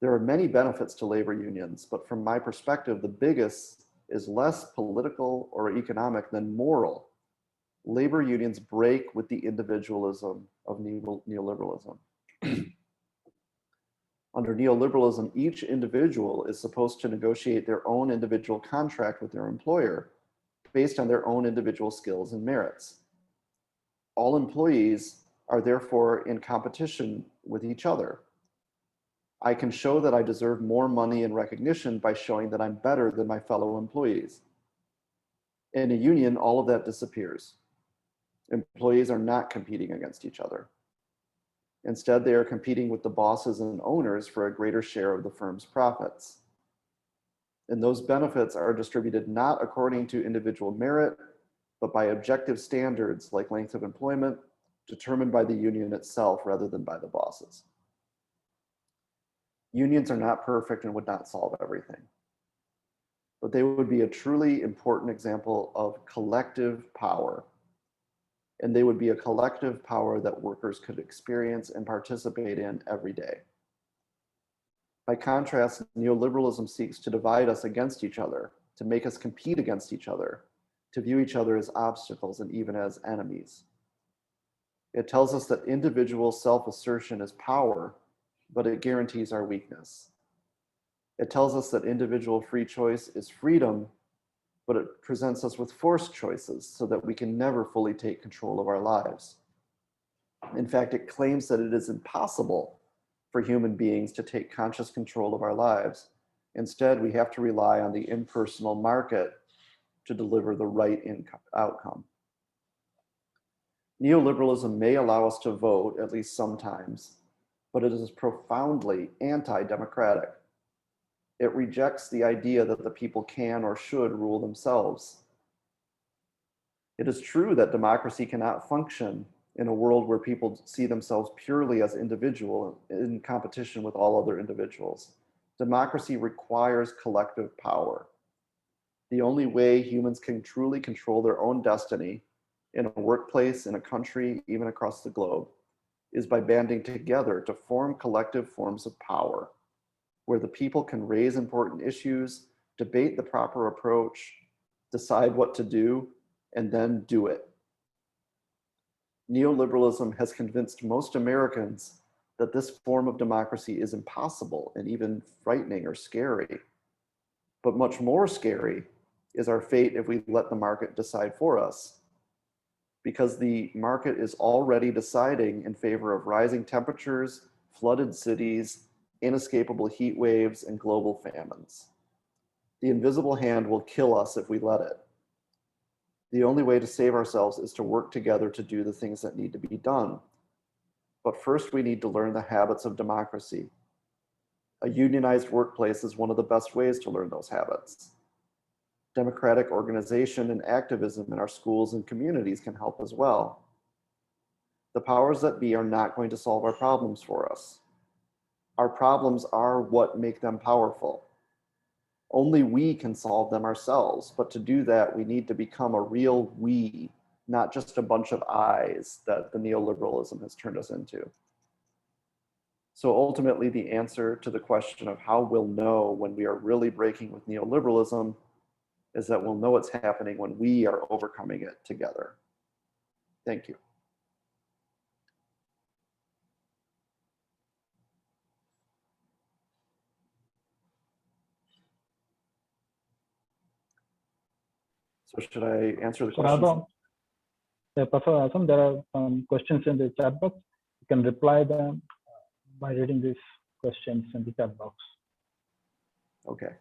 There are many benefits to labor unions, but from my perspective, the biggest is less political or economic than moral. Labor unions break with the individualism of neoliberalism. Under neoliberalism, each individual is supposed to negotiate their own individual contract with their employer based on their own individual skills and merits. All employees are therefore in competition with each other. I can show that I deserve more money and recognition by showing that I'm better than my fellow employees. In a union, all of that disappears. Employees are not competing against each other. Instead, they are competing with the bosses and owners for a greater share of the firm's profits. And those benefits are distributed not according to individual merit, but by objective standards like length of employment, determined by the union itself rather than by the bosses. Unions are not perfect and would not solve everything, but they would be a truly important example of collective power. And they would be a collective power that workers could experience and participate in every day. By contrast, neoliberalism seeks to divide us against each other, to make us compete against each other, to view each other as obstacles and even as enemies. It tells us that individual self-assertion is power, but it guarantees our weakness. It tells us that individual free choice is freedom, but it presents us with forced choices so that we can never fully take control of our lives. In fact, it claims that it is impossible for human beings to take conscious control of our lives. Instead, we have to rely on the impersonal market to deliver the right outcome. Neoliberalism may allow us to vote, at least sometimes, but it is profoundly anti-democratic. It rejects the idea that the people can or should rule themselves. It is true that democracy cannot function in a world where people see themselves purely as individual in competition with all other individuals. Democracy requires collective power. The only way humans can truly control their own destiny in a workplace, in a country, even across the globe, is by banding together to form collective forms of power, where the people can raise important issues, debate the proper approach, decide what to do, and then do it. Neoliberalism has convinced most Americans that this form of democracy is impossible and even frightening or scary. But much more scary is our fate if we let the market decide for us, because the market is already deciding in favor of rising temperatures, flooded cities, inescapable heat waves, and global famines. The invisible hand will kill us if we let it. The only way to save ourselves is to work together to do the things that need to be done. But first, we need to learn the habits of democracy. A unionized workplace is one of the best ways to learn those habits. Democratic organization and activism in our schools and communities can help as well. The powers that be are not going to solve our problems for us. Our problems are what make them powerful. Only we can solve them ourselves, but to do that, we need to become a real we, not just a bunch of I's that the neoliberalism has turned us into. So ultimately, the answer to the question of how we'll know when we are really breaking with neoliberalism is that we'll know it's happening when we are overcoming it together. Thank you. So should I answer the questions? Professor Asam, there are some questions in the chat box. You can reply them by reading these questions in the chat box. Okay.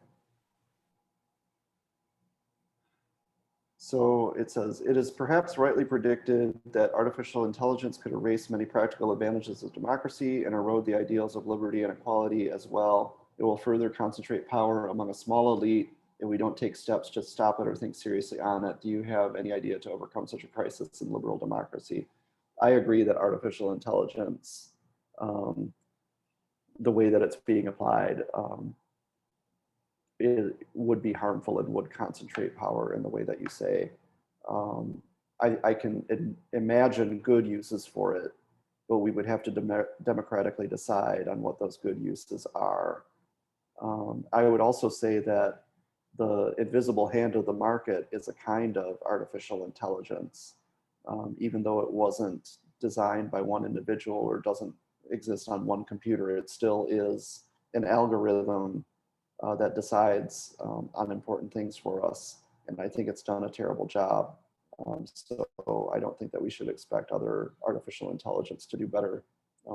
So it says, it is perhaps rightly predicted that artificial intelligence could erase many practical advantages of democracy and erode the ideals of liberty and equality as well. It will further concentrate power among a small elite if we don't take steps to stop it or think seriously on it. Do you have any idea to overcome such a crisis in liberal democracy? I agree that artificial intelligence, the way that it's being applied, it would be harmful and would concentrate power in the way that you say. I can imagine good uses for it, but we would have to democratically decide on what those good uses are. I would also say that the invisible hand of the market is a kind of artificial intelligence, even though it wasn't designed by one individual or doesn't exist on one computer. It still is an algorithm that decides on important things for us. And I think it's done a terrible job So I don't think that we should expect other artificial intelligence to do better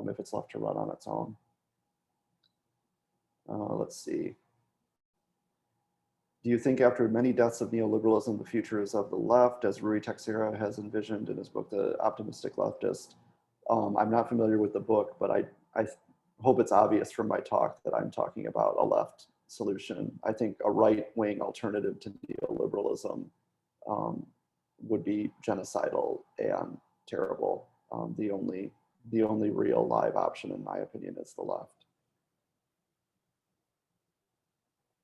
if it's left to run on its own. Let's see. Do you think after many deaths of neoliberalism, the future is of the left, as Rui Teixeira has envisioned in his book, The Optimistic Leftist? I'm not familiar with the book, but I hope it's obvious from my talk that I'm talking about a left solution. I think a right-wing alternative to neoliberalism would be genocidal and terrible. The only real live option, in my opinion, is the left.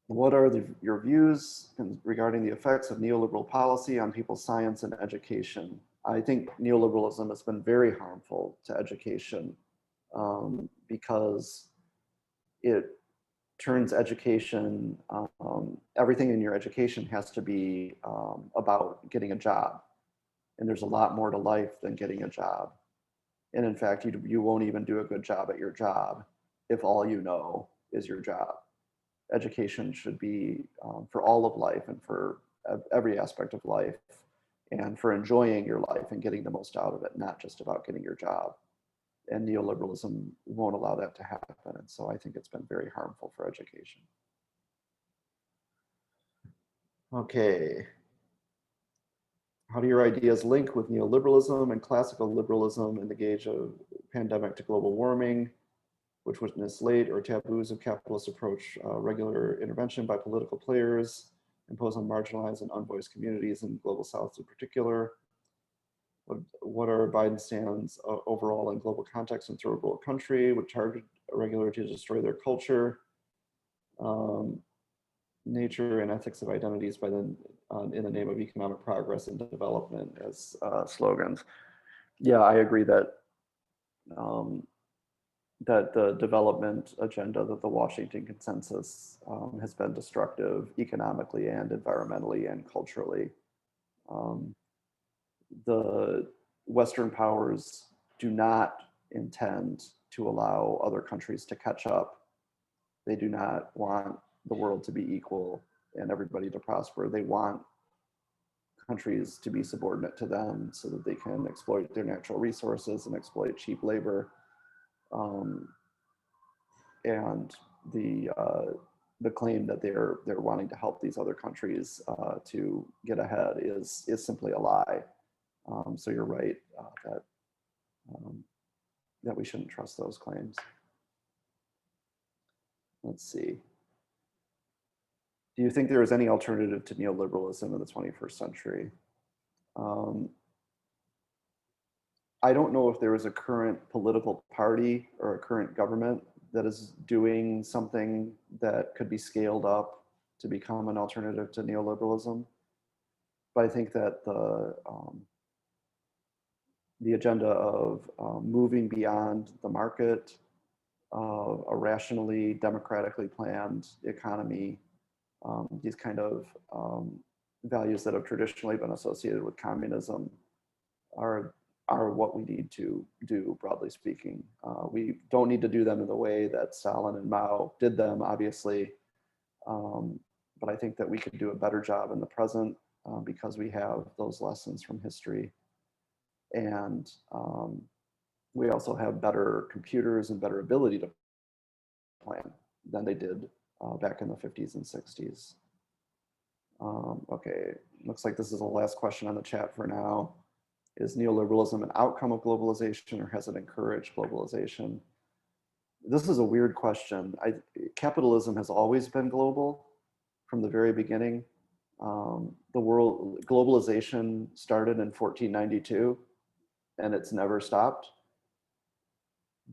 What are your views regarding the effects of neoliberal policy on people's science and education? I think neoliberalism has been very harmful to education because it turns education, everything in your education has to be about getting a job. And there's a lot more to life than getting a job. And in fact, you won't even do a good job at your job if all you know is your job. Education should be for all of life and for every aspect of life and for enjoying your life and getting the most out of it, not just about getting your job. And neoliberalism won't allow that to happen. And so I think it's been very harmful for education. Okay. How do your ideas link with neoliberalism and classical liberalism in the gauge of pandemic to global warming, which witness late or taboos of capitalist approach, regular intervention by political players, impose on marginalized and unvoiced communities in global South in particular? What are Biden's stands overall in global context in third world country, would target regularly to destroy their culture, nature and ethics of identities by then in the name of economic progress and development as slogans? Yeah, I agree that that the development agenda, that the Washington consensus has been destructive economically and environmentally and culturally. The Western powers do not intend to allow other countries to catch up. They do not want the world to be equal and everybody to prosper. They want countries to be subordinate to them so that they can exploit their natural resources and exploit cheap labor. And the claim that they're wanting to help these other countries to get ahead is simply a lie. So you're right that we shouldn't trust those claims. Let's see. Do you think there is any alternative to neoliberalism in the 21st century? I don't know if there is a current political party or a current government that is doing something that could be scaled up to become an alternative to neoliberalism. But I think that the agenda of moving beyond the market, of a rationally, democratically planned economy, these kind of values that have traditionally been associated with communism are what we need to do, broadly speaking. We don't need to do them in the way that Stalin and Mao did them, obviously, but I think that we could do a better job in the present because we have those lessons from history. And we also have better computers and better ability to plan than they did back in the 50s and 60s. Okay, looks like this is the last question on the chat for now. Is neoliberalism an outcome of globalization or has it encouraged globalization? This is a weird question. Capitalism has always been global from the very beginning. Globalization started in 1492 and it's never stopped.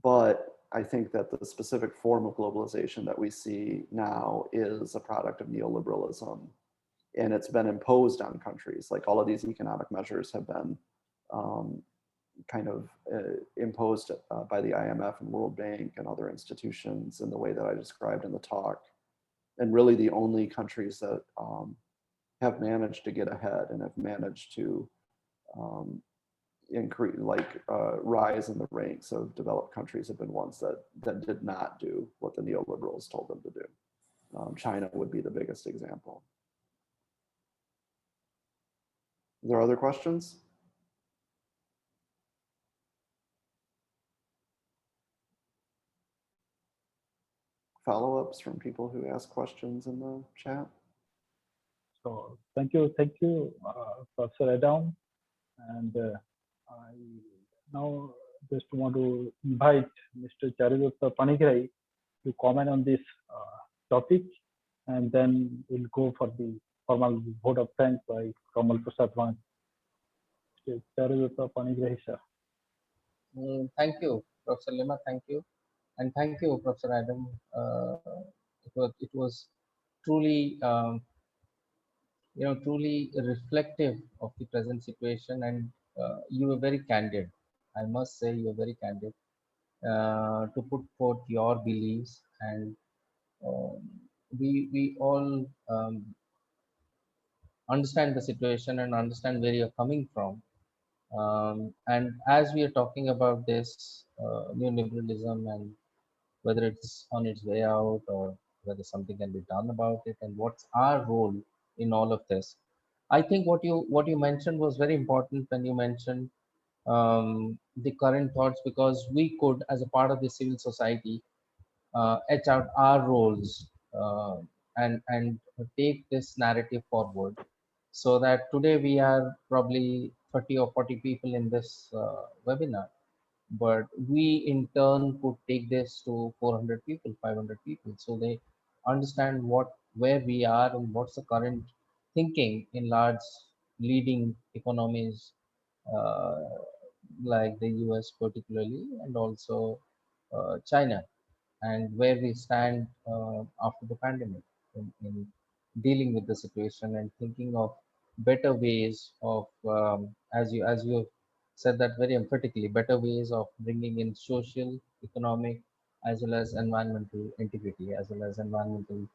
But I think that the specific form of globalization that we see now is a product of neoliberalism. And it's been imposed on countries. Like all of these economic measures have been kind of imposed by the IMF and World Bank and other institutions in the way that I described in the talk. And really the only countries that have managed to get ahead and have managed to increase, rise in the ranks of developed countries have been ones that did not do what the neoliberals told them to do. China would be the biggest example. Are there other questions? Follow-ups from people who ask questions in the chat? So thank you, Professor Adam. And I now just want to invite Mr. Charudutta Panigrahi to comment on this topic, and then we'll go for the formal vote of thanks by Kamal Prasad Wan. Mr. Charudutta Panigrahi, sir. Thank you, Professor Lima. Thank you, and thank you, Professor Adam. It was truly truly reflective of the present situation, and you were very candid. I must say, you were very candid to put forth your beliefs, and um, we all understand the situation and understand where you're coming from. And as we are talking about this neoliberalism and whether it's on its way out or whether something can be done about it, and what's our role in all of this, I think what you mentioned was very important when you mentioned the current thoughts, because we could, as a part of the civil society, etch out our roles and take this narrative forward, so that today we are probably 30 or 40 people in this webinar, but we in turn could take this to 400 people, 500 people, so they understand where we are and what's the current thinking in large leading economies, uh, like the US particularly, and also China, and where we stand after the pandemic in dealing with the situation and thinking of better ways of, as you have said that very emphatically, better ways of bringing in social, economic, as well as environmental integrity, as well as environmental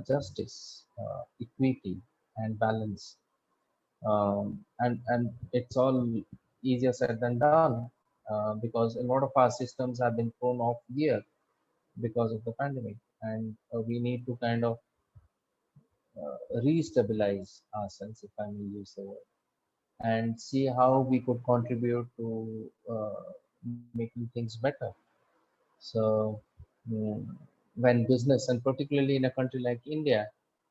justice, equity, and balance. And it's all easier said than done, because a lot of our systems have been thrown off gear because of the pandemic, and we need to kind of re-stabilize ourselves, if I may use the word, and see how we could contribute to making things better. So, mm, when business, and particularly in a country like India,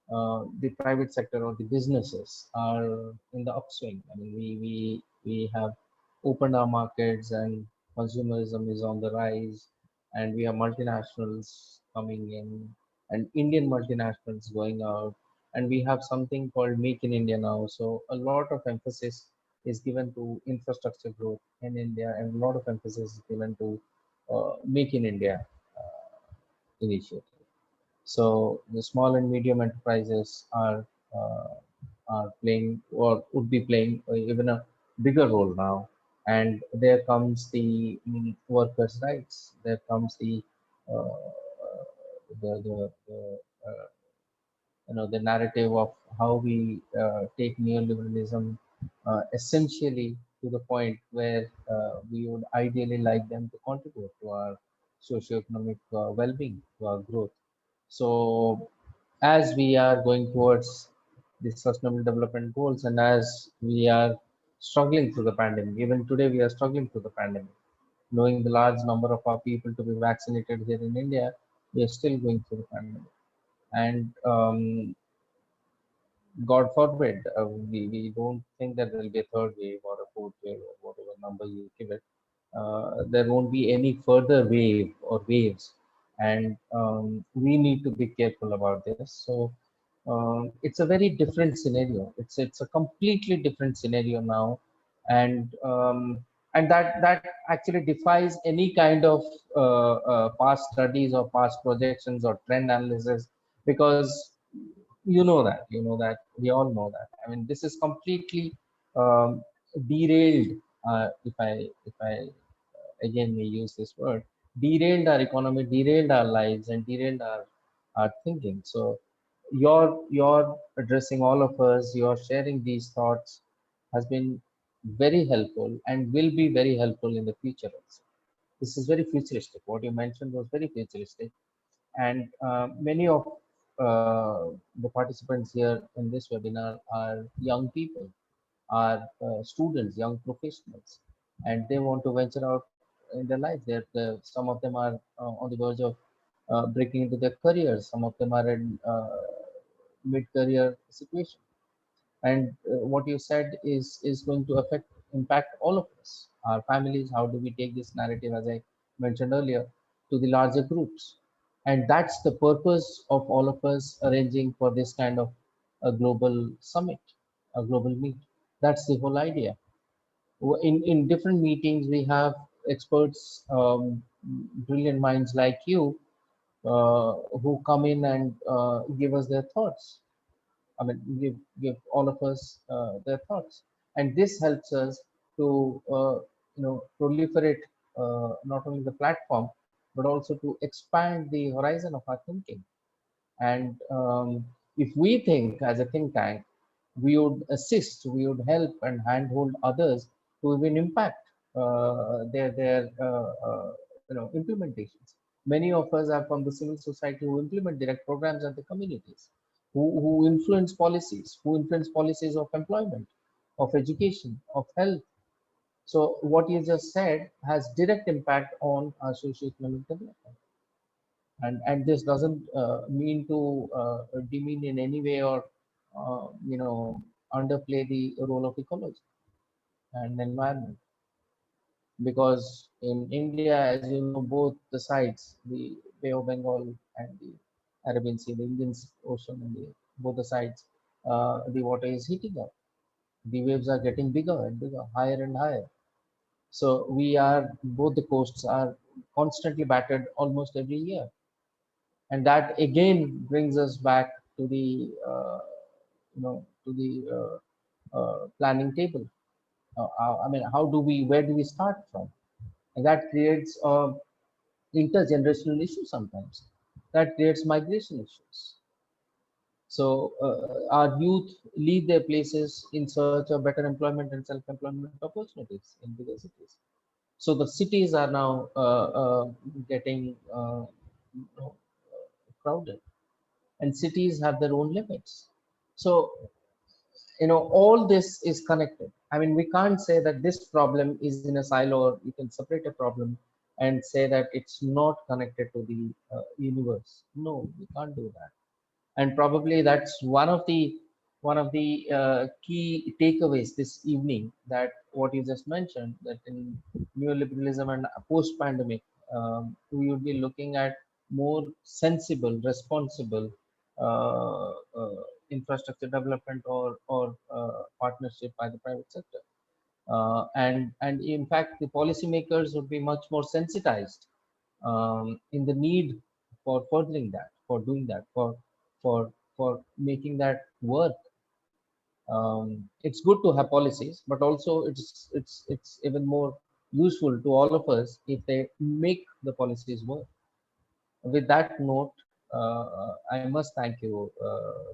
the private sector or the businesses are in the upswing. I mean, we have opened our markets, and consumerism is on the rise, and we have multinationals coming in, and Indian multinationals going out, and we have something called Make in India now. So a lot of emphasis is given to infrastructure growth in India, and a lot of emphasis is given to Make in India initiative. So the small and medium enterprises uh, are playing, or would be playing, even a bigger role now. And there comes the workers' rights. There comes uh, the the narrative of how we take neoliberalism essentially to the point where we would ideally like them to contribute to our socioeconomic well-being, to our growth. So as we are going towards the sustainable development goals, and as we are struggling through the pandemic, even today we are struggling through the pandemic, knowing the large number of our people to be vaccinated here in India, we are still going through the pandemic. And God forbid, we don't think that there will be a third wave or a fourth wave or whatever number you give it. There won't be any further wave or waves, and we need to be careful about this. So it's a very different scenario. It's a completely different scenario now, and that actually defies any kind of past studies or past projections or trend analysis, because you know that we all know that. I mean, this is completely derailed. If I again may use this word, derailed our economy, derailed our lives, and derailed our thinking. So you're addressing all of us, you're sharing these thoughts, has been very helpful and will be very helpful in the future also. This is very futuristic. What you mentioned was very futuristic, and many of the participants here in this webinar are young people, students, young professionals, and they want to venture out in their life. Some of them are on the verge of breaking into their careers. Some of them are in mid-career situation. And what you said is going to impact all of us, our families. How do we take this narrative, as I mentioned earlier, to the larger groups? And that's the purpose of all of us arranging for this kind of a global summit, a global meet. That's the whole idea. In different meetings we have experts, brilliant minds like you, who come in and give us their thoughts. I mean, give all of us their thoughts, and this helps us to proliferate not only the platform but also to expand the horizon of our thinking. And if we think as a think tank, we would assist, we would help and handhold others to even impact their implementations. Many of us are from the civil society who implement direct programs at the communities, who influence policies of employment, of education, of health. So what you just said has direct impact on our socio-economic development. And this doesn't mean to demean in any way or underplay the role of ecology and environment, because in India, as you know, both the sides, the Bay of Bengal and the Arabian Sea, the Indian Ocean, and both the sides, the water is heating up. The waves are getting bigger and bigger, higher and higher. So both the coasts are constantly battered almost every year. And that again brings us back to the planning table. I mean, where do we start from? And that creates intergenerational issues sometimes. That creates migration issues. So our youth leave their places in search of better employment and self-employment opportunities in bigger cities. So the cities are now getting crowded, and cities have their own limits. So all this is connected. I mean, we can't say that this problem is in a silo, or you can separate a problem and say that it's not connected to the universe. No, we can't do that. And probably that's one of the key takeaways this evening, that what you just mentioned, that in neoliberalism and post-pandemic, we would be looking at more sensible, responsible uh, uh, infrastructure development or partnership by the private sector. And in fact, the policymakers would be much more sensitized in the need for furthering that, for doing that, for making that work. It's good to have policies, but also it's even more useful to all of us if they make the policies work. With that note, I must thank you,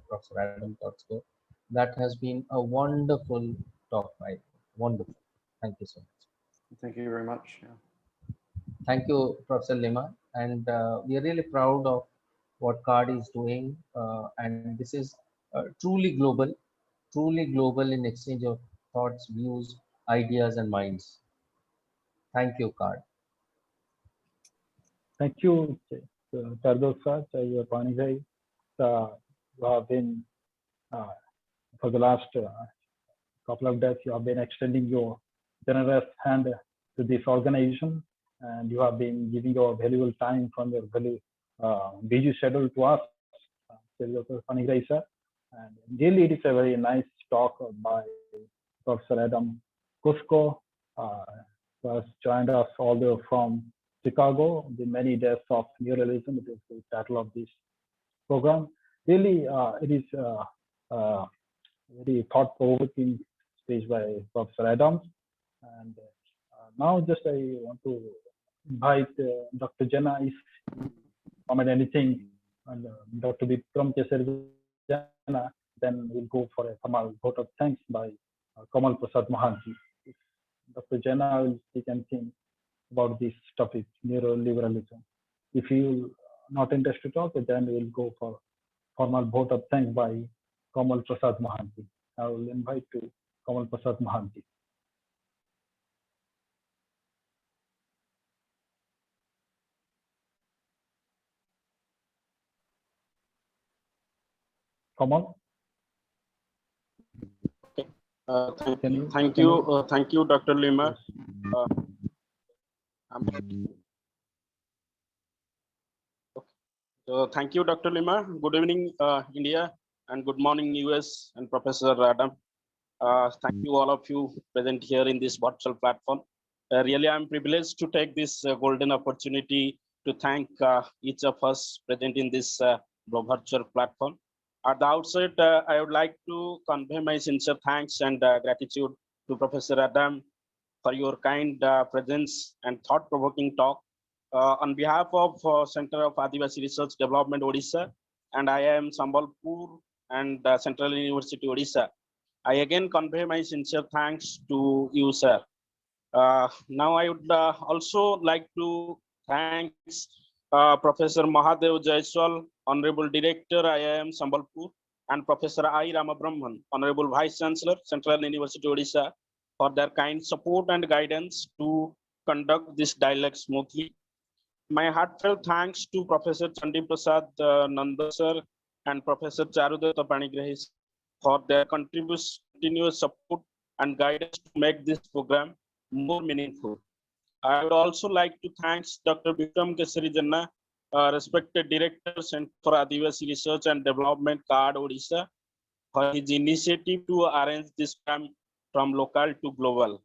Professor Adam Kotsko. That has been a wonderful talk, right? Wonderful. Thank you so much. Thank you very much. Yeah. Thank you, Professor Lima. And we are really proud of what CARD is doing. And this is truly global in exchange of thoughts, views, ideas, and minds. Thank you, CARD. Thank you, Chardosa, Panijai. You have been, for the last couple of days, you have been extending your generous hand to this organization, and you have been giving your valuable time from your busy schedule to us, Panijai sir. And really, it is a very nice talk by Professor Adam Kotsko, who has joined us all the way from Chicago. The Many Days of Neoliberalism, it is the title of this program. Really, it is very thought-provoking speech by Professor Adams. And now just I want to invite Dr. Jana, if you comment anything, and Dr. Vikram Jana, then we'll go for a formal vote of thanks by Kamal Prasad Mahanti. If Dr. Jana will speak anything about this topic, neoliberalism. If you not interested to talk, then we'll go for formal vote of thanks by Kamal Prasad Mahanti. I will invite to Kamal Prasad Mahanti. Kamal, Thank you, Dr. Lima. Thank you, Dr. Lima. Good evening, India, and good morning, US, and Professor Adam. Thank you, all of you present here in this virtual platform. Really, I'm privileged to take this golden opportunity to thank each of us present in this virtual platform. At the outset, I would like to convey my sincere thanks and gratitude to Professor Adam for your kind presence and thought-provoking talk. On behalf of Center of Adivasi Research Development Odisha and IIM Sambalpur and Central University Odisha, I again convey my sincere thanks to you, sir. Now I would also like to thank Professor Mahadev Jaiswal, Honorable Director, IIM Sambalpur, and Professor I. Ramabrahman, Honorable Vice Chancellor, Central University Odisha, for their kind support and guidance to conduct this dialogue smoothly. My heartfelt thanks to Professor Chandi Prasad Nanda sir and Professor Charudata Panigrahi for their continuous support and guidance to make this program more meaningful. I would also like to thank Dr. Vikram Kesari Janna, respected Director, Center for Adivasi Research and Development, CARD Odisha, for his initiative to arrange this program from local to global.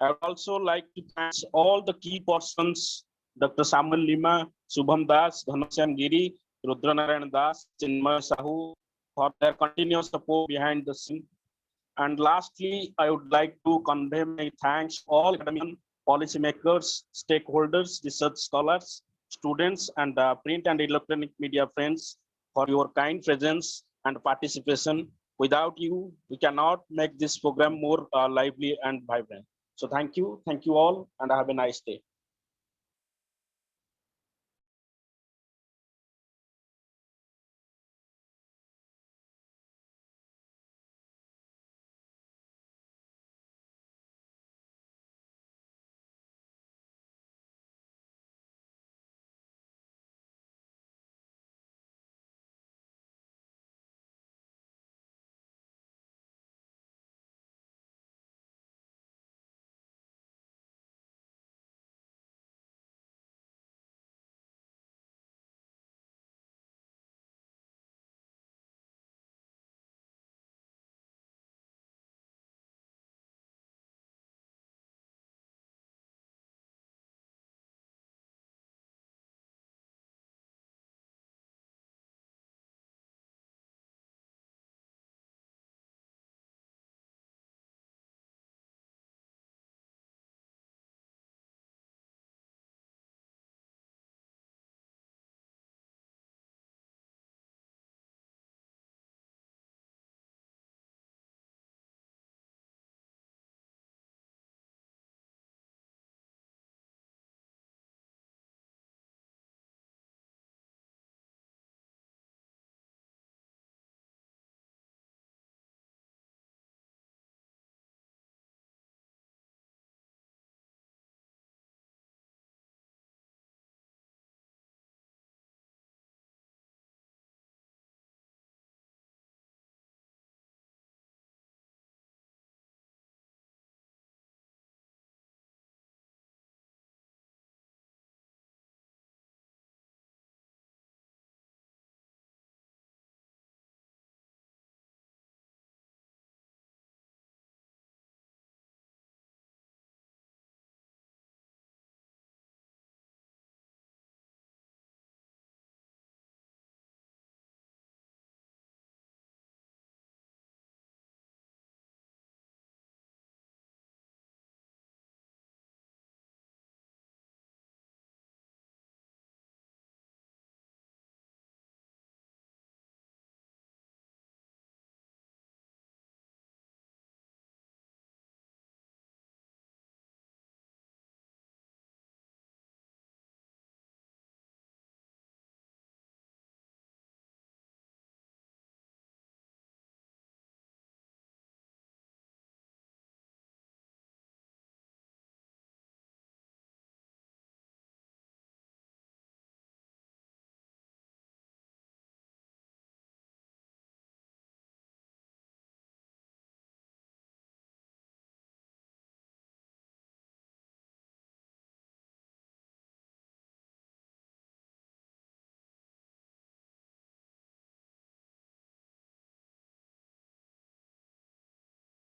I would also like to thank all the key persons, Dr. Samuel Lima, Subham Das, Dhanasyan Giri, Rudranarayan Das, Chinmay Sahu, for their continuous support behind the scene. And lastly, I would like to convey my thanks to all academic policymakers, stakeholders, research scholars, students, and print and electronic media friends for your kind presence and participation. Without you, we cannot make this program more lively and vibrant. So thank you all, and have a nice day.